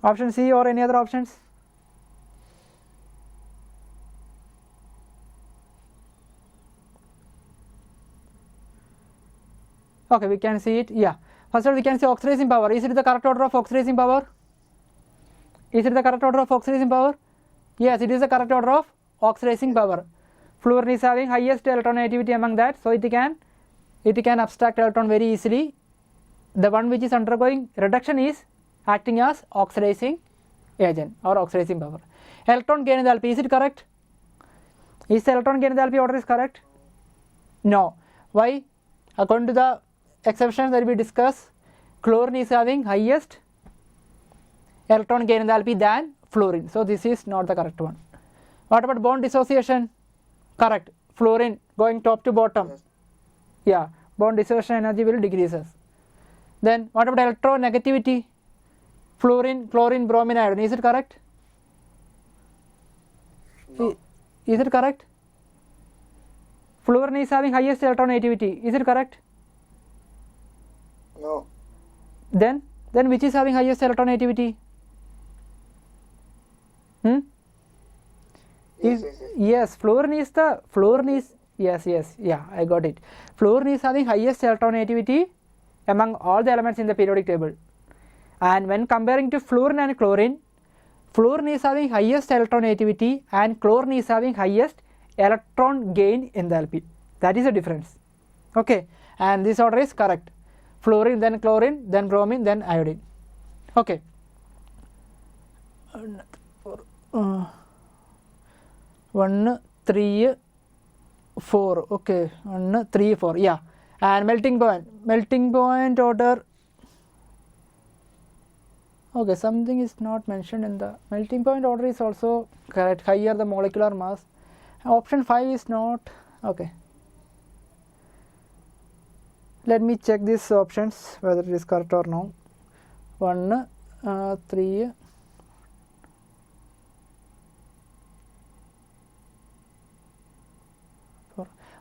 Option C or any other options? Okay, we can see it. Yeah. First of all, we can see oxidizing power. Is it the correct order of oxidizing power? Yes, it is the correct order of oxidizing power. Fluorine is having highest electronegativity among that, so it can abstract electron very easily. The one which is undergoing reduction is acting as oxidizing agent or oxidizing power. Electron gain enthalpy, is it correct? Is the electron gain enthalpy order is correct? No. Why? According to the exceptions that we discussed, chlorine is having highest electron gain enthalpy than fluorine. So this is not the correct one. What about bond dissociation? Correct. Fluorine going top to bottom. Yeah. Bond dissociation energy will decreases. Then what about electronegativity? Fluorine, chlorine, bromine, iodine. Is it correct? No. Is it correct? Fluorine is having highest electronegativity. Is it correct? No. Then which is having highest electronegativity? Yes, fluorine is yeah, I got it. Fluorine is having highest electronegativity among all the elements in the periodic table. And when comparing to fluorine and chlorine, fluorine is having highest electronegativity and chlorine is having highest electron gain enthalpy. That is the difference. Okay, and this order is correct. Fluorine, then chlorine, then bromine, then iodine. Okay. 1, 3, 4. Okay, 1, 3, 4. Yeah, and melting point order. Okay, something is not mentioned in the melting point order is also correct. Higher the molecular mass. Option 5 is not. Okay. Let me check these options whether it is correct or no. 1, 3.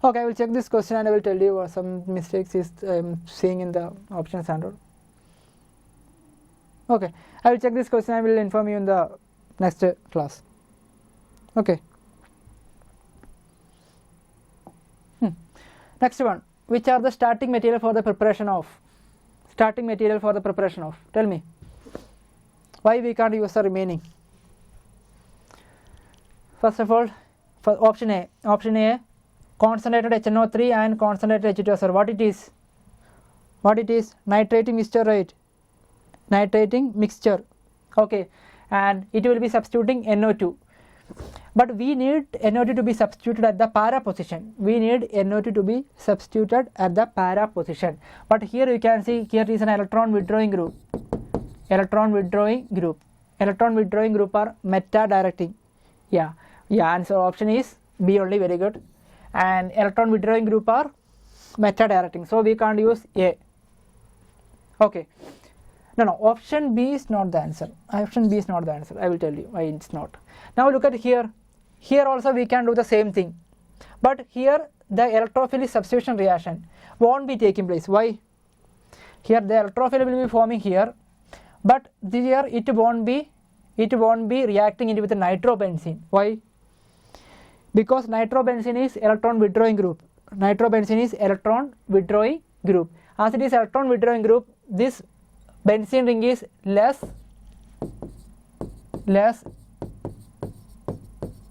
Okay, I will check this question and I will tell you what some mistakes is seeing in the options and all. Okay, I will check this question and I will inform you in the next class. Okay. Next one. Which are the starting material for the preparation of? Tell me. Why we can't use the remaining? First of all, for option A, concentrated HNO3 and concentrated H2SO4. What it is? Nitrating mixture, right? Nitrating mixture. Okay, and it will be substituting NO2. But we need NO2 to be substituted at the para position. But here you can see, here is an electron withdrawing group. electron withdrawing group. Electron withdrawing group are meta directing. Yeah, answer option is B only, very good. And electron withdrawing group are meta directing, so we can't use A. Okay, no, option B is not the answer. Option B is not the answer. I will tell you why it's not. Now look at here. Here also we can do the same thing, but here the electrophilic substitution reaction won't be taking place. Why? Here the electrophile will be forming here, but here it won't be reacting into with the nitrobenzene. Why? Because nitrobenzene is electron withdrawing group. Nitrobenzene is electron withdrawing group. As it is electron withdrawing group, this benzene ring is less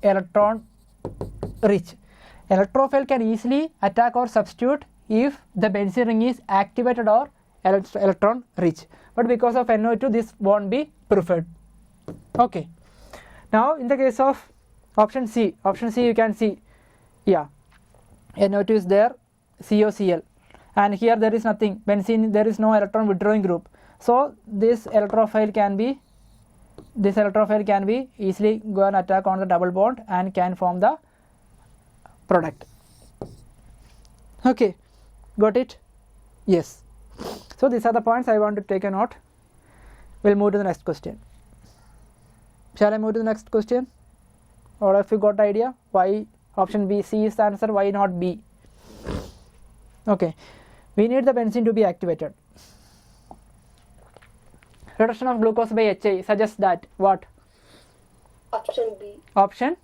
electron rich. Electrophile can easily attack or substitute if the benzene ring is activated or electron rich, but because of NO2 this won't be preferred. Okay, now in the case of option C you can see, yeah, NO2 is there, COCl, and here there is nothing, benzene, there is no electron withdrawing group, so this electrophile can be easily go and attack on the double bond and can form the product. Okay, got it? Yes. So these are the points I want to take a note. We'll move to the next question. Shall I move to the next question? Or if you got the idea why option B, C is the answer, why not B? Okay, we need the benzene to be activated. Reduction of glucose by HA suggests that what? Option B. Option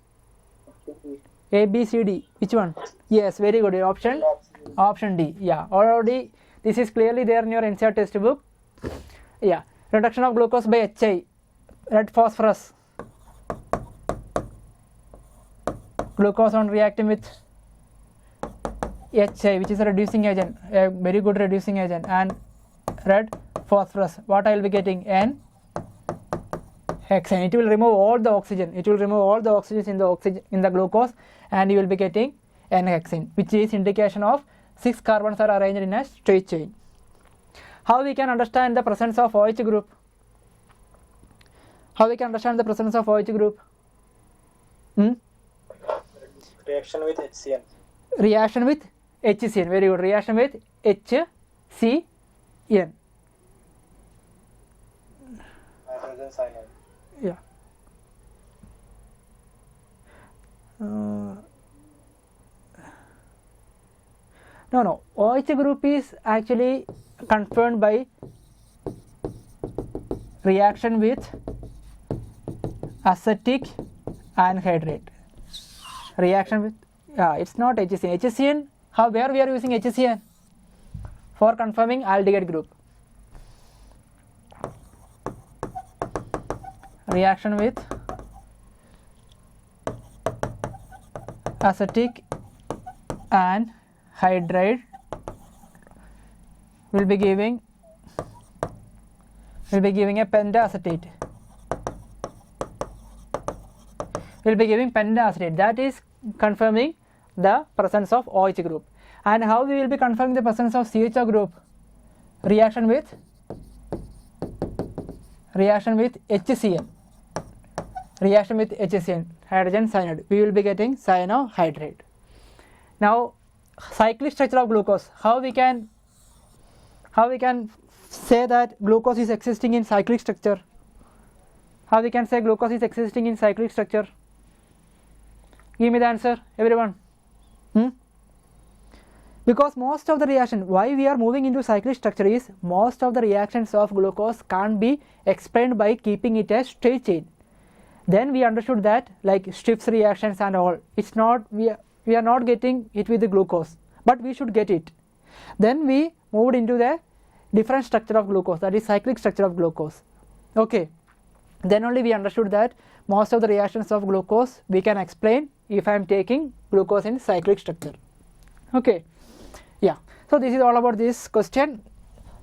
A, B, C, D. Which one? Yes, very good. Option D. Yeah, already this is clearly there in your NCERT textbook. Yeah, reduction of glucose by HA, red phosphorus. Glucose on reacting with HA, which is a reducing agent, a very good reducing agent, and red phosphorus. What I will be getting? N hexane. It will remove all the oxygen. It will remove all the oxygen in the glucose, and you will be getting N hexane, which is indication of 6 carbons are arranged in a straight chain. How we can understand the presence of OH group? Reaction with HCN. Reaction with HCN. Very good. Reaction with HCN. Nitrogen cyanide. Yeah. No. OH group is actually confirmed by reaction with acetic anhydride. Reaction with, it's not HCN. HCN, where we are using HCN? For confirming aldehyde group. Reaction with acetic anhydride will be giving a pentaacetate. Will be giving pentaacetate. That is confirming the presence of OH group. And how we will be confirming the presence of CHO group? Reaction with HCN. Reaction with HCN, hydrogen cyanide. We will be getting cyanohydride. Now, cyclic structure of glucose. How we can say that glucose is existing in cyclic structure? How we can say glucose is existing in cyclic structure? Give me the answer, everyone. Because most of the reaction, why we are moving into cyclic structure is most of the reactions of glucose can't be explained by keeping it a straight chain. Then we understood that, like Stiff's reactions and all, it's not, we are not getting it with the glucose, but we should get it. Then we moved into the different structure of glucose, that is cyclic structure of glucose. Okay, then only we understood that most of the reactions of glucose we can explain if I am taking glucose in cyclic structure. Okay, yeah, so this is all about this question.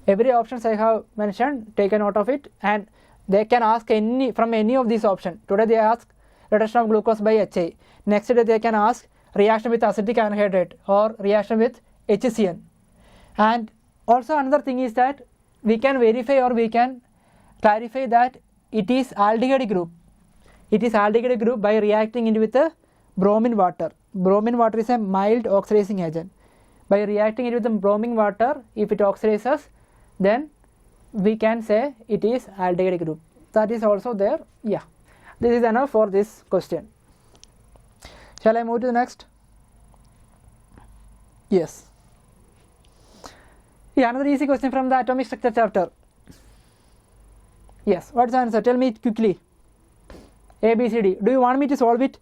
Every options I have mentioned, take a note of it, and they can ask from any of these options. Today they ask reduction of glucose by HA. Next day they can ask reaction with acetic anhydride or reaction with HCN. And also another thing is that we can verify or we can clarify that it is aldehyde group. It is aldehyde group by reacting it with bromine water. Bromine water is a mild oxidizing agent. By reacting it with the bromine water, if it oxidizes, then we can say it is aldehyde group. That is also there. Yeah, this is enough for this question. Shall I move to the next? Yes. Yeah, another easy question from the atomic structure chapter. Yes, what's the answer? Tell me it quickly. A, B, C, D. Do you want me to solve it?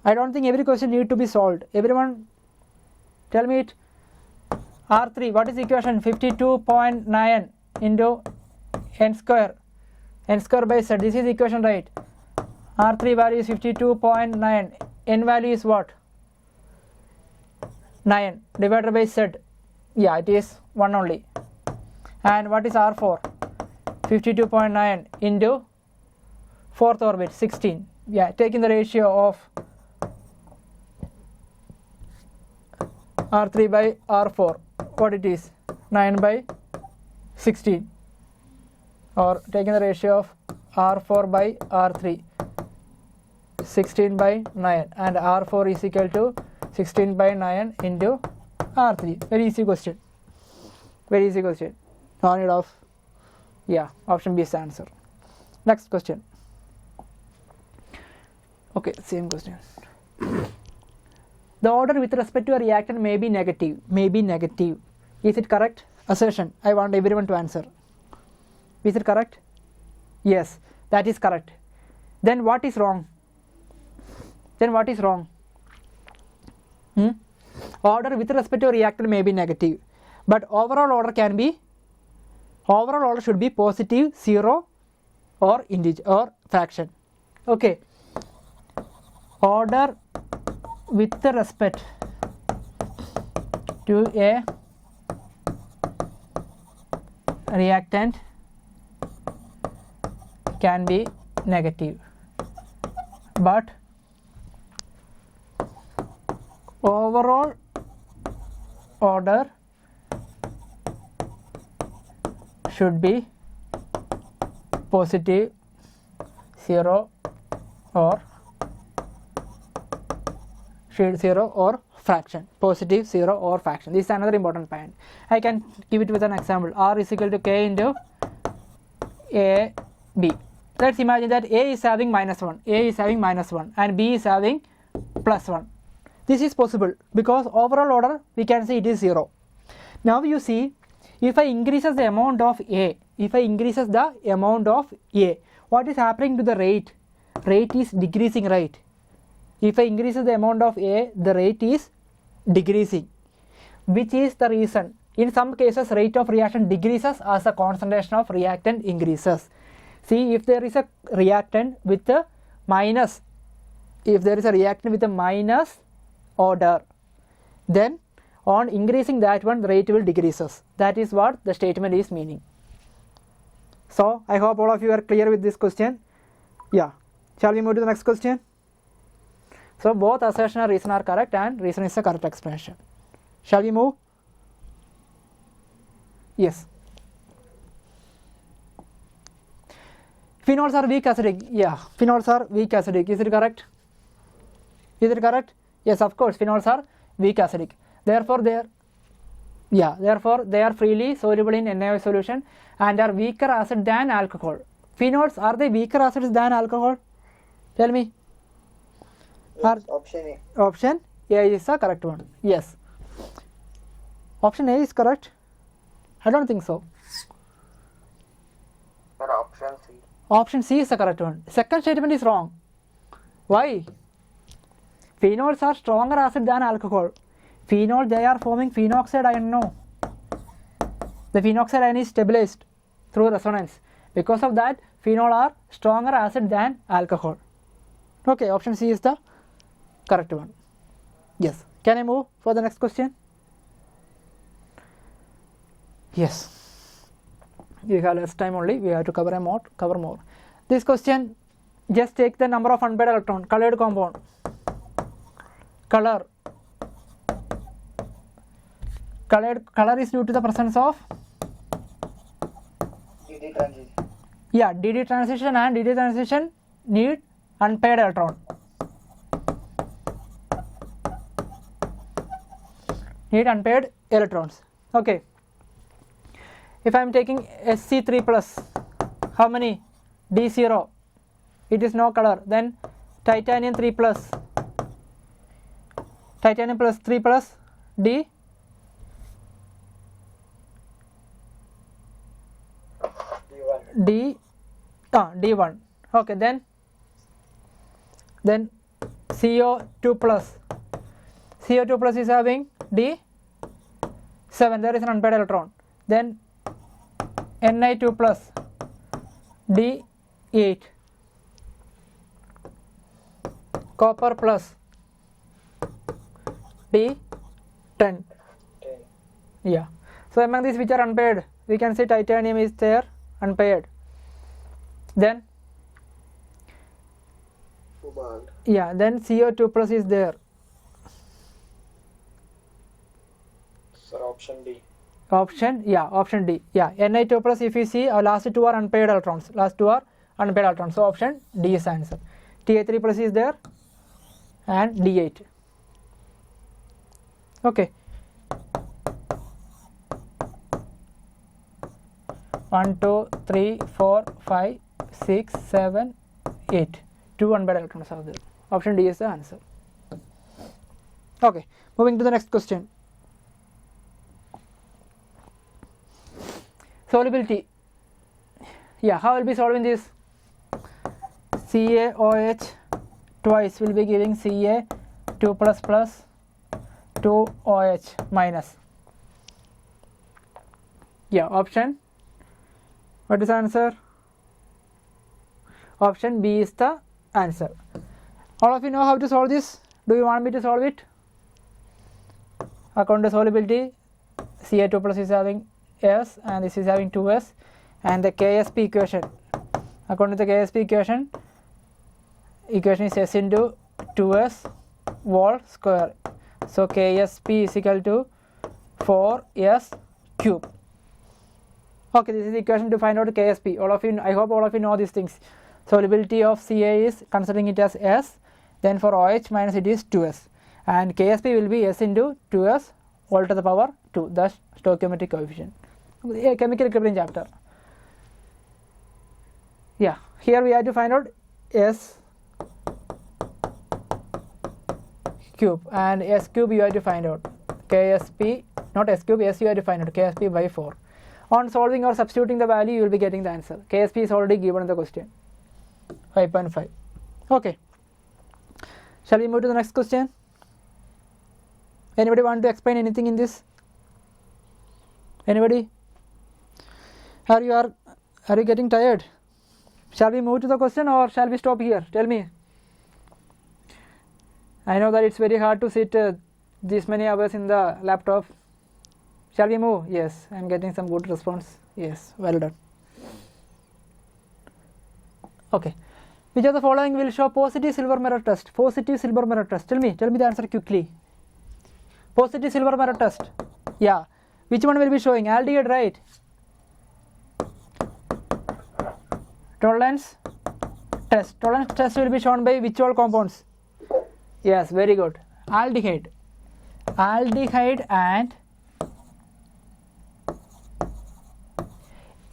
I don't think every question need to be solved. Everyone, tell me it. R3, what is the equation? 52.9 into n square. N square by z. This is the equation, right? R3 value is 52.9. N value is what? 9 divided by z. Yeah, it is 1 only. And what is R4? 52.9 into 4th orbit, 16. Yeah, taking the ratio of R3 by R4, what it is? 9 by 16. Or taking the ratio of R4 by R3, 16 by 9, and R4 is equal to 16 by 9 into R3. Very easy question. Very easy question. No need of, yeah, option B is the answer. Next question. Okay, same question. The order with respect to a reactant may be negative. May be negative. Is it correct? Assertion. I want everyone to answer. Is it correct? Yes, that is correct. Then what is wrong? Then what is wrong? Order with respect to a reactant may be negative, but overall order can be, overall order should be positive, 0 or integer or fraction. Okay. Order with respect to a reactant can be negative, but overall order should be positive, 0 or 0 or fraction. Positive, 0 or fraction. This is another important point. I can give it with an example. R is equal to K into A, B. Let's imagine that A is having -1, A is having -1 and B is having +1. This is possible because overall order we can say it is 0. Now you see, if I increases the amount of A, if I increases the amount of A, what is happening to the rate? Rate is decreasing, right? If I increases the amount of A, the rate is decreasing, which is the reason. In some cases, rate of reaction decreases as the concentration of reactant increases. See, if there is a reactant with a minus, if there is a reactant with a minus order, then on increasing that one, the rate will decreases. That is what the statement is meaning. So, I hope all of you are clear with this question. Yeah. Shall we move to the next question? So, both assertion and reason are correct and reason is the correct explanation. Shall we move? Yes. Phenols are weak acidic. Yeah, phenols are weak acidic. Is it correct? Is it correct? Yes, of course, phenols are weak acidic. Therefore, they are freely soluble in NaOH solution and are weaker acid than alcohol. Phenols, are they weaker acids than alcohol? Tell me. Yes, option A. Option A is the correct one. Yes. Option A is correct? I don't think so. Sir, option C. Option C is the correct one. Second statement is wrong. Why? Phenols are stronger acid than alcohol. Phenol, they are forming phenoxide ion. No. The phenoxide ion is stabilized through resonance. Because of that, phenol are stronger acid than alcohol. Okay, option C is the correct one. Yes. Can I move for the next question? Yes. We have less time only. We have to cover more. This question, just take the number of unpaired electron, colored compound. Color is due to the presence of GD transition. Yeah, DD transition and DD transition need unpaired electron. Need unpaired electrons. Okay. If I am taking Sc3 plus, how many? D0. It is no color. Then titanium 3 plus. Titanium plus 3 plus D. D1. Okay, then CO2 plus. CO2 plus is having D7. There is an unpaired electron. Then Ni2 plus D8. Copper plus D10. Yeah. So among these which are unpaired, we can say titanium is there, unpaired. Then yeah, then CO2 plus is there. Sir, option D. Option D. Yeah, Ni2 plus, if you see, our last two are unpaired electrons. So option D is answer. Ta3 plus is there and D8. Okay. 1, 2, 3, 4, 5, 6, 7, 8. 2 unpaired electrons are there. Option D is the answer. Okay, moving to the next question. Solubility. Yeah, how will be solving this? CaOH twice will be giving Ca2 plus plus 2OH minus. Yeah, option. What is the answer? Option B is the answer. All of you know how to solve this? Do you want me to solve it? According to solubility, Ca2 plus is having S and this is having 2S, and the Ksp equation, according to the Ksp equation is S into 2S whole square. So Ksp is equal to 4S cube. Okay, this is the equation to find out Ksp. All of you, I hope all of you know these things. Solubility of Ca is considering it as S, then for OH minus it is 2S, and Ksp will be S into 2S whole to the power 2, the stoichiometric coefficient. Chemical equilibrium chapter. Yeah, here we have to find out S cube, and S cube you have to find out. Ksp, not S cube, S you have to find out. Ksp by 4. On solving or substituting the value, you will be getting the answer. Ksp is already given in the question. 5.5. Okay. Shall we move to the next question? Anybody want to explain anything in this? Anybody? Are you getting tired? Shall we move to the question or shall we stop here? Tell me. I know that it's very hard to sit this many hours in the laptop. Shall we move? Yes, I am getting some good response. Yes, well done. Okay. Which of the following will show positive silver mirror test? Positive silver mirror test. Tell me the answer quickly. Positive silver mirror test. Yeah. Which one will be showing? Aldehyde, right? Tolerance test. Tolerance test will be shown by which all compounds? Yes, very good. Aldehyde. Aldehyde, and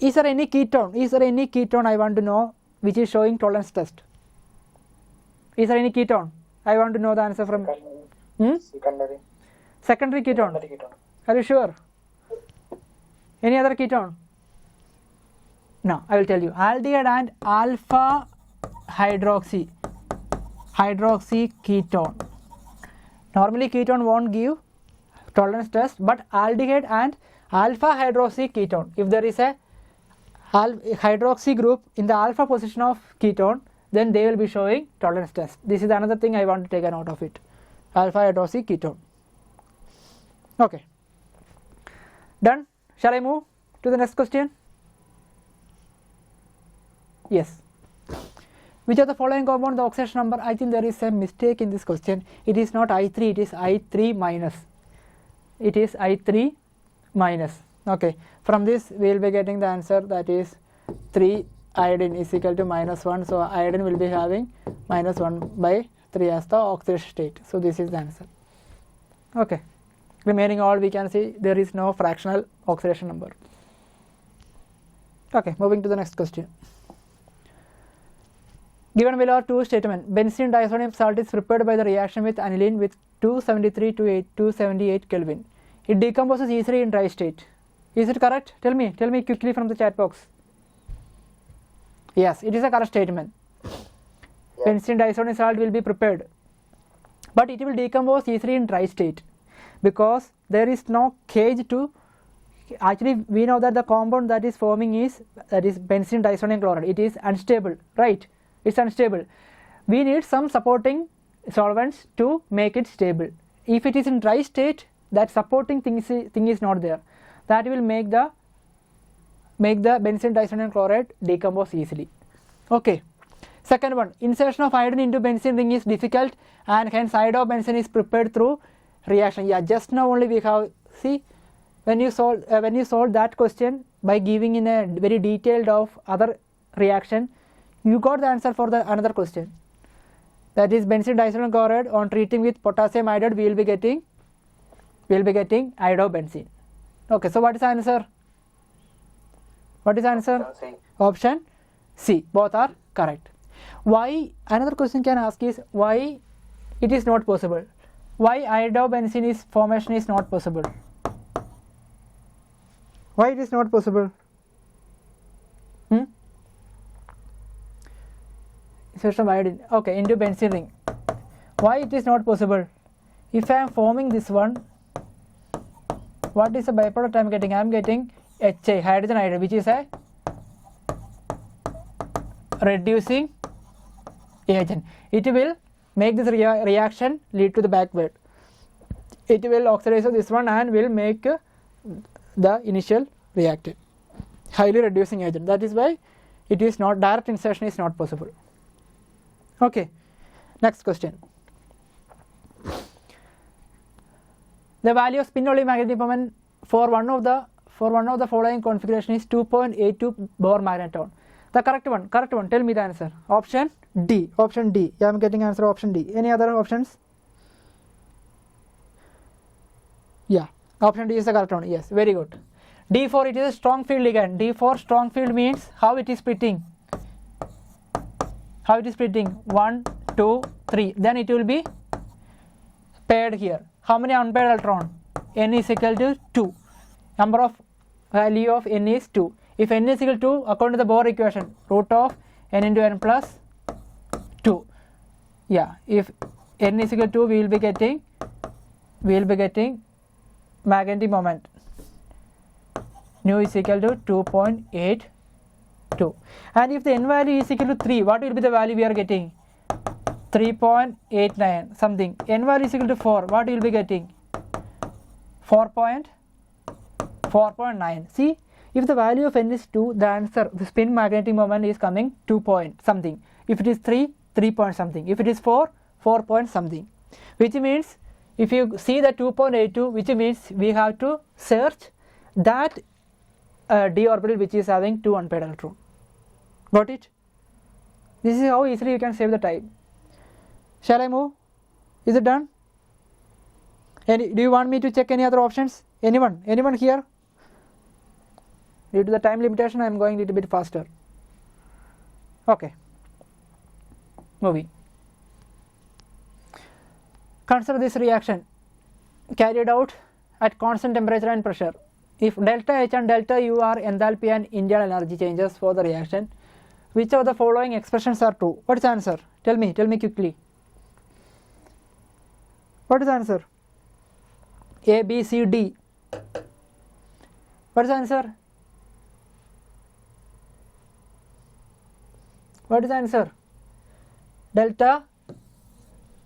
is there any ketone? Is there any ketone, I want to know, which is showing tolerance test? Is there any ketone? I want to know the answer from secondary ketone. Are you sure? Any other ketone? No, I will tell you. Aldehyde and alpha hydroxy ketone. Normally ketone won't give tolerance test, but aldehyde and alpha hydroxy ketone, if there is a hydroxy group in the alpha position of ketone, then they will be showing tolerance test. This is another thing I want to take a note of it. Alpha hydroxy ketone. Okay. Done? Shall I move to the next question? Yes. Which of the following compound the oxidation number? I think there is a mistake in this question. It is not I3, it is I3 minus. It is I3 minus. Okay. From this we will be getting the answer, that is 3 iodine is equal to -1. So iodine will be having -1/3 as the oxidation state. So this is the answer. Okay. Remaining all we can see there is no fractional oxidation number. Okay, moving to the next question. Given below are two statements. Benzene diazonium salt is prepared by the reaction with aniline with 273 to 278 Kelvin. It decomposes easily in dry state. Is it correct? Tell me quickly from the chat box. Yes, it is a correct statement. Yeah. Benzene diazonium salt will be prepared, but it will decompose easily in dry state because there is no cage to. Actually, we know that the compound that is forming is benzene disonium chloride. It is unstable, right? It's unstable. We need some supporting solvents to make it stable. If it is in dry state, that supporting thing is not there. That will make the benzene disonium chloride decompose easily. Okay. Second one, insertion of iodine into benzene ring is difficult, and hence iodobenzene is prepared through reaction. Yeah, just now only we have see. When you solve that question by giving in a very detailed of other reaction, you got the answer for the another question. That is benzene disonium chloride on treating with potassium iodide we will be getting iodobenzene. Okay, so what is the answer? What is the answer? Option C. Both are correct. Why? Another question can ask is why it is not possible. Why iodobenzene formation is not possible? Why it is not possible? Insertion of iodine. Okay, into benzene ring. Why it is not possible? If I am forming this one, what is the byproduct I am getting? I am getting HI, hydrogen iodide, which is a reducing agent. It will make this reaction lead to the backward. It will oxidize this one and will make the initial reactant, highly reducing agent. That is why it is not direct insertion is not possible. Okay, next question. The value of spin only magnetic moment for one of the following configuration is 2.82 Bohr magneton. The correct one. Tell me the answer. Option D. Yeah, I am getting answer option D. Any other options? Yeah, option D is the correct one. Yes, very good. D4, it is a strong field ligand. D4 strong field means how it is splitting. 1, 2, 3. Then it will be paired here. How many unpaired electron? N is equal to 2. Number of value of N is 2. If N is equal to 2, according to the Bohr equation, root of N into N plus 2. Yeah, if N is equal to 2, we will be getting magnetic moment. Nu is equal to 2.82. And if the N value is equal to 3, what will be the value we are getting? 3.89 something. N value is equal to 4, what will be getting? 4.9. See, if the value of N is 2, the answer, the spin magnetic moment is coming 2 point something. If it is 3, 3 point something. If it is 4, 4 point something. Which means, if you see the 2.82, which means we have to search that d orbital which is having 2 unpaired electron. Got it? This is how easily you can save the time. Shall I move? Is it done? Do you want me to check any other options? Anyone here? Due to the time limitation, I am going a little bit faster. Okay. Moving. Consider this reaction carried out at constant temperature and pressure. If delta H and delta U are enthalpy and internal energy changes for the reaction, which of the following expressions are true? What is the answer? Tell me quickly. What is the answer? A, B, C, D. What is the answer? What is the answer? Delta,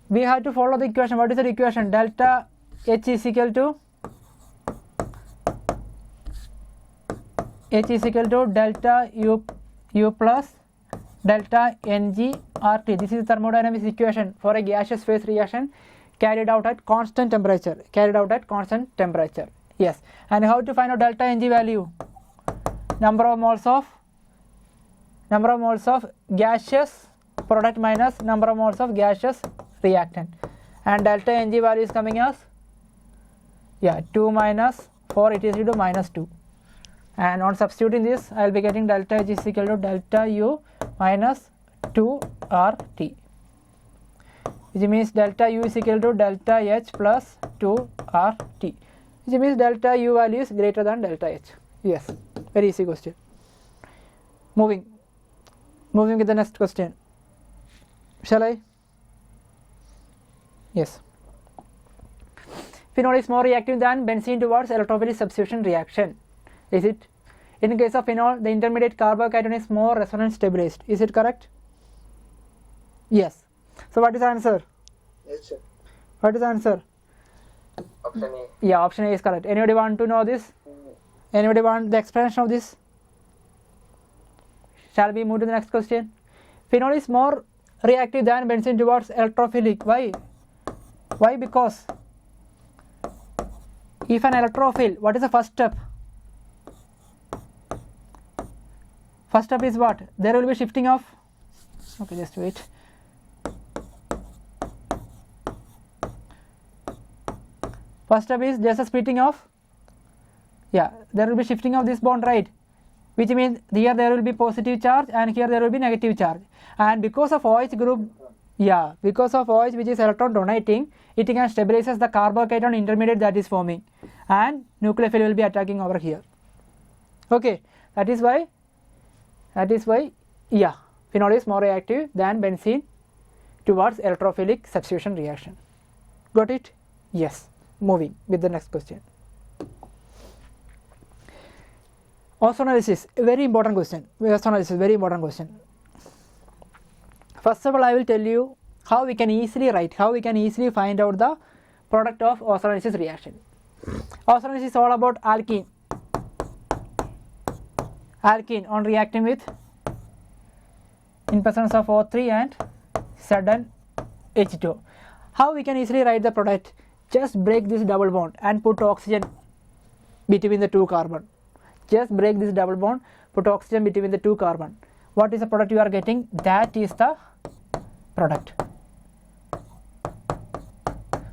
we have to follow the equation. What is the equation? Delta H is equal to delta U plus delta Ng RT. This is thermodynamics equation for a gaseous phase reaction carried out at constant temperature. Yes. And how to find out delta Ng value? Number of moles of number of moles of gaseous product minus number of moles of gaseous reactant, and delta Ng value is coming as 2 minus 4, it is equal to minus 2, and on substituting this I will be getting delta H is equal to delta U minus 2 RT, which means delta U is equal to delta H plus 2 RT, which means delta U value is greater than delta H. Yes, very easy question. Moving with the next question. Shall I? Yes. Phenol is more reactive than benzene towards electrophilic substitution reaction. Is it? In case of phenol, the intermediate carbocation is more resonance stabilized. Is it correct? Yes. So what is the answer? Yes, sir. What is the answer? Option A. Yeah, option A is correct. Anybody want to know this? Anybody want the explanation of this? Shall we move to the next question? Phenol is more reactive than benzene towards electrophilic. Why? Why? Because if an electrophile, what is the first step? First step is what? There will be shifting of, okay, just wait. First step is just a splitting of, there will be shifting of this bond, right? Which means here there will be positive charge and here there will be negative charge, and because of OH group, because of OH which is electron donating, it can stabilizes the carbocation intermediate that is forming, and nucleophile will be attacking over here. Okay, that is why phenol is more reactive than benzene towards electrophilic substitution reaction. Got it? Yes. Moving with the next question. Ozonolysis, very important question. Ozonolysis, very important question. First of all, I will tell you how we can easily find out the product of ozonolysis reaction. Ozonolysis is all about alkene on reacting with, in presence of O3 and sudden H2. How we can easily write the product? Just break this double bond and put oxygen between the two carbon. Just break this double bond, put oxygen between the two carbon. What is the product you are getting? That is the product.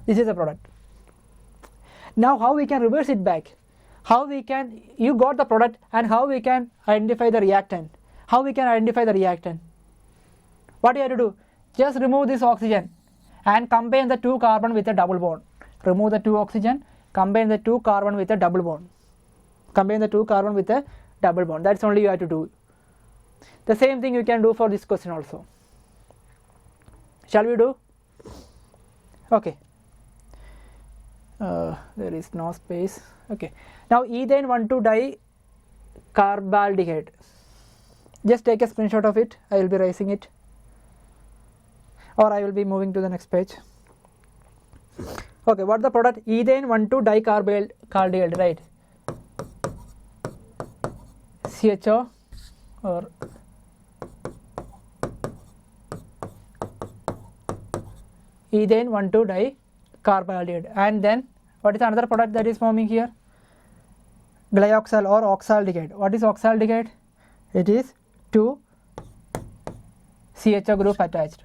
This is the product. Now how we can reverse it back? How we can, you got the product, and how we can identify the reactant? How we can identify the reactant? What you have to do? Just remove this oxygen and combine the two carbon with a double bond. Remove the two oxygen, combine the two carbon with a double bond. Combine the two carbon with a double bond. That's only you have to do. The same thing you can do for this question also. Shall we do? Okay. There is no space. Okay. Now ethane 1,2-dicarbaldehyde. Just take a screenshot of it. I will be raising it, or I will be moving to the next page. Okay, what the product? Ethane 1,2-dicarbaldehyde, right? CHO or ethane 1,2-dicarbaldehyde, and then what is another product that is forming here? Glyoxal or oxaldehyde. What is oxaldehyde? It is two CHO group attached.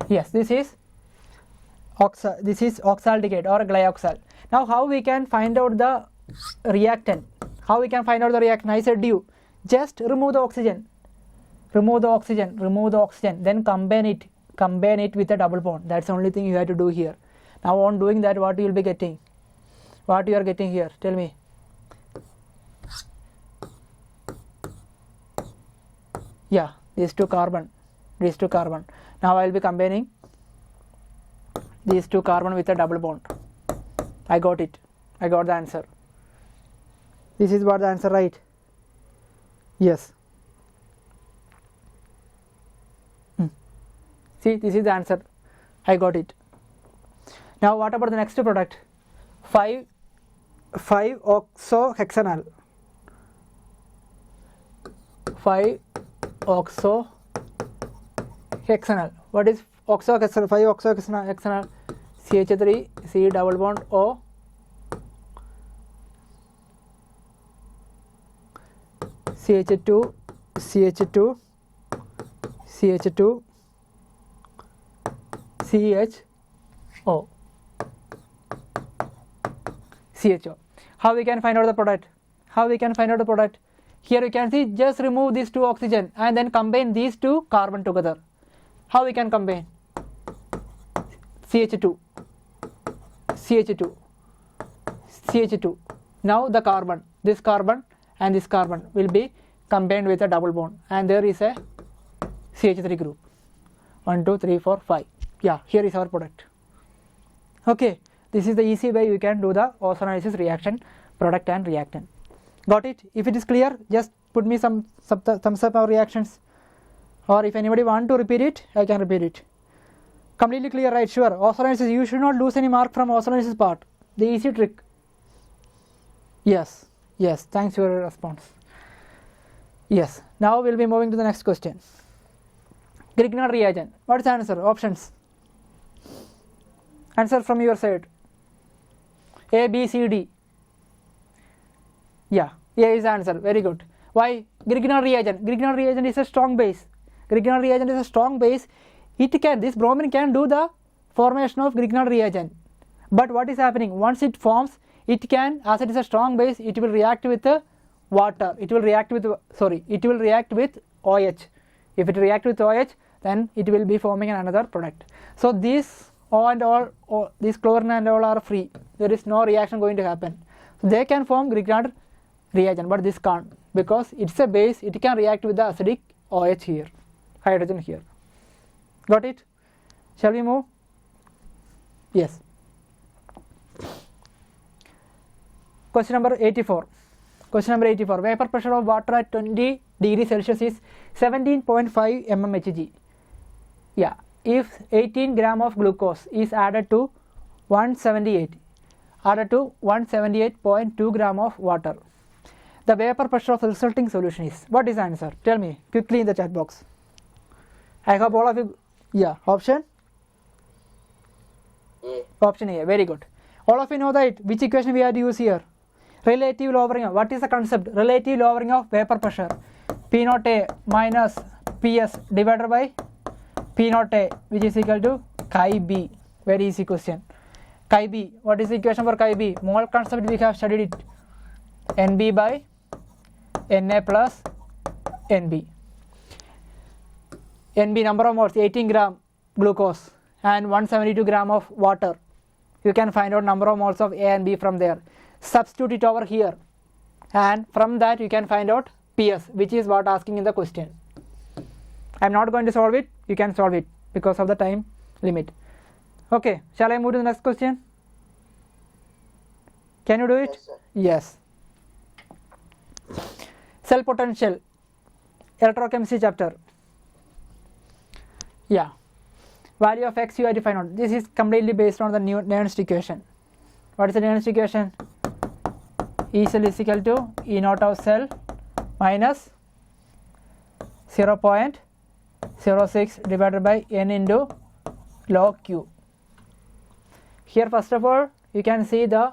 Yes, this is oxaldehyde or glyoxal. Now how we can find out the reactant? How we can find out the reactant? I said you just remove the oxygen, then combine it with a double bond. That's the only thing you have to do here. Now on doing that, what you will be getting? What you are getting here? Tell me. Yeah, these two carbon. Now I will be combining these two carbon with a double bond. I got it. I got the answer. This is what the answer, right? Yes. See, this is the answer. I got it. Now what about the next product? 5-oxohexanal. 5-oxohexanal. What is oxohexanal? 5-oxohexanal. CH3 C double bond O, CH2 CH2 CH2 CHO, CHO. How we can find out the product? How we can find out the product? Here you can see, just remove these two oxygen and then combine these two carbon together. How we can combine? CH2 CH2 CH2. Now the carbon, this carbon and this carbon will be combined with a double bond, and there is a CH3 group. 1 2 3 4 5. Yeah, here is our product. Okay, this is the easy way you can do the ozonolysis reaction, product and reactant. Got it? If it is clear, just put me some thumbs up or reactions, or if anybody want to repeat it, I can repeat it. Completely clear, right? Sure. Ozonolysis, you should not lose any mark from ozonolysis part. The easy trick. Yes, yes, thanks for your response. Yes, now we'll be moving to the next question. Grignard reagent. What is the answer? Options. Answer from your side. A, B, C, D. Yeah, A is the answer. Very good. Why? Grignard reagent. Grignard reagent is a strong base. Grignard reagent is a strong base. It can, this bromine can do the formation of Grignard reagent. But what is happening? Once it forms, it can, as it is a strong base, it will react with the water. It will react with, it will react with OH. If it reacts with OH, then it will be forming another product. So these O and all, these chlorine and all are free. There is no reaction going to happen. So they can form Grignard reagent, but this can't, because it's a base. It can react with the acidic OH here, hydrogen here. Got it? Shall we move? Yes. Question number 84. Question number 84. Vapor pressure of water at 20 degrees Celsius is 17.5 mmHg. Yeah. If 18 gram of glucose is added to 178.2 gram of water, the vapor pressure of the resulting solution is. What is the answer? Tell me quickly in the chat box. I hope all of you. Yeah. Option? A. Option A. Very good. All of you know that which equation we have to use here? Relative lowering of, what is the concept? Relative lowering of vapor pressure. P naught A minus PS divided by P naught A, which is equal to chi B. Very easy question. Chi B. What is the equation for chi B? Mole concept, we have studied it. NB by Na plus NB. NB number of moles, 18 gram glucose and 172 gram of water. You can find out number of moles of A and B from there. Substitute it over here, and from that you can find out PS, which is what asking in the question. I am not going to solve it. You can solve it because of the time limit. Okay, shall I move to the next question? Can you do it? Yes, sir. Yes. Cell potential, electrochemistry chapter. Yeah. Value of X you have to find out. This is completely based on the new Nernst equation. What is the Nernst equation? E cell is equal to E naught of cell minus 0.06 divided by N into log Q. Here first of all you can see the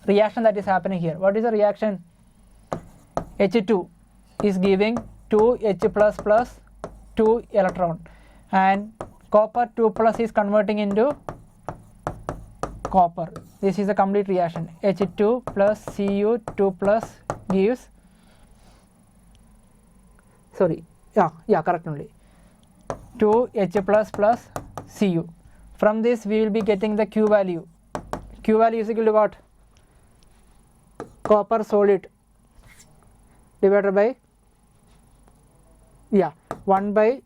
reaction that is happening here. What is the reaction? H2 is giving 2H plus plus 2 electron, and copper 2 plus is converting into copper. This is a complete reaction. H2 plus Cu 2 plus gives, correct only, 2H plus plus Cu. From this we will be getting the Q value. Q value is equal to what? Copper solid divided by 1 by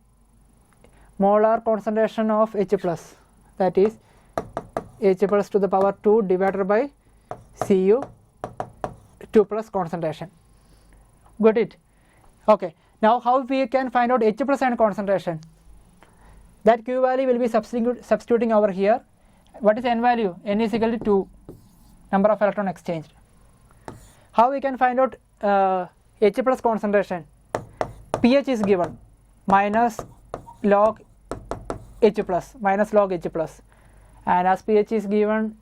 molar concentration of H plus, that is H plus to the power 2 divided by Cu 2 plus concentration. Got it? Okay. Now how we can find out H plus and concentration? That Q value will be substituting over here. What is N value? N is equal to 2, number of electron exchanged. How we can find out H plus concentration? pH is given minus log H plus, and as pH is given,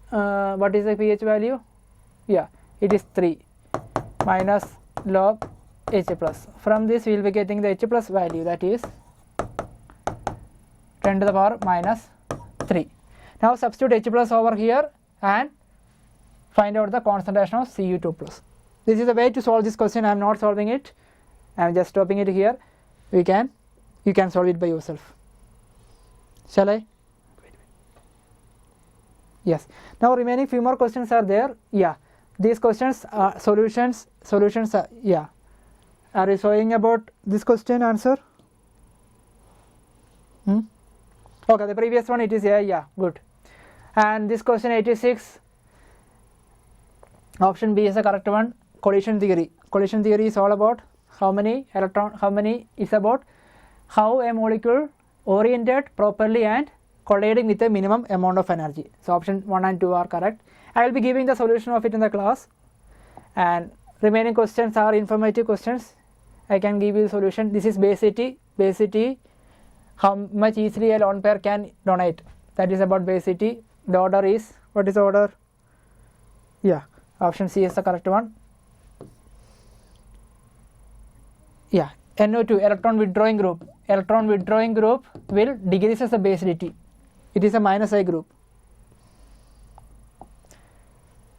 what is the pH value? Yeah, it is 3 minus log H plus. From this we will be getting the H plus value, that is 10 to the power minus 3. Now substitute H plus over here and find out the concentration of Cu2 plus. This is the way to solve this question. I am not solving it, I am just stopping it here. You can solve it by yourself. Shall I? Yes. Now remaining few more questions are there. Yeah, these questions are solutions are, yeah. Are you showing about this question answer? Okay, the previous one it is here. Yeah, good. And this question 86, option B is the correct one. Collision theory. Collision theory is all about how many is about how a molecule oriented properly and colliding with a minimum amount of energy. So option 1 and 2 are correct. I will be giving the solution of it in the class, and remaining questions are informative questions. I can give you the solution. This is basicity, how much easily a lone pair can donate. That is about basicity. The order is, what is the order? Yeah, option C is the correct one. Yeah, NO2, electron withdrawing group. Electron withdrawing group will decreases the basicity. It is a -I group.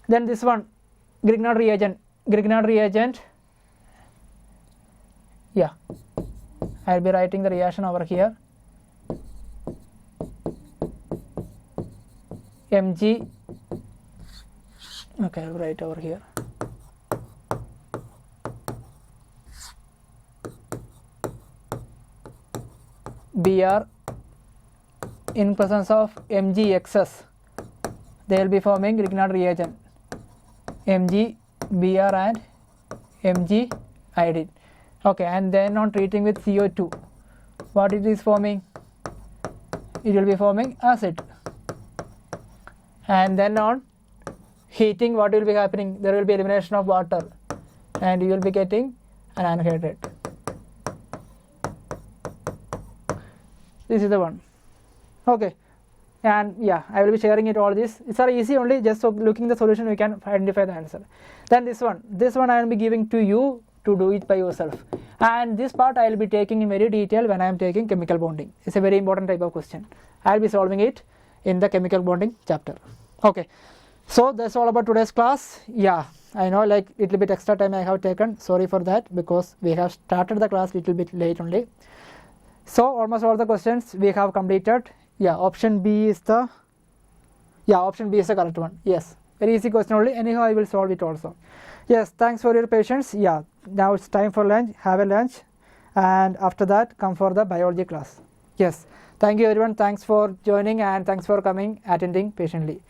Then this one, Grignard reagent. Yeah, I will be writing the reaction over here. Mg. Okay, I will write over here. Br in presence of Mg excess, they will be forming Grignard reagent. Mg, Br and Mg iodine. Okay, and then on treating with CO2, what it is forming? It will be forming acid. And then on heating, what will be happening? There will be elimination of water and you will be getting an anhydrate. This is the one. Okay, and yeah, I will be sharing it all this. It's very easy, only just so looking the solution we can identify the answer. Then this one I will be giving to you to do it by yourself, and this part I will be taking in very detail when I am taking chemical bonding. It's a very important type of question. I will be solving it in the chemical bonding chapter. Okay, so that's all about today's class. Yeah, I know, like little bit extra time I have taken, sorry for that, because we have started the class little bit late only. So almost all the questions we have completed. Yeah, option B is the correct one. Yes, very easy question only. Anyhow, I will solve it also. Yes, thanks for your patience. Yeah, now it's time for lunch. Have a lunch, and after that come for the biology class. Yes, thank you everyone. Thanks for joining and thanks for coming, attending patiently.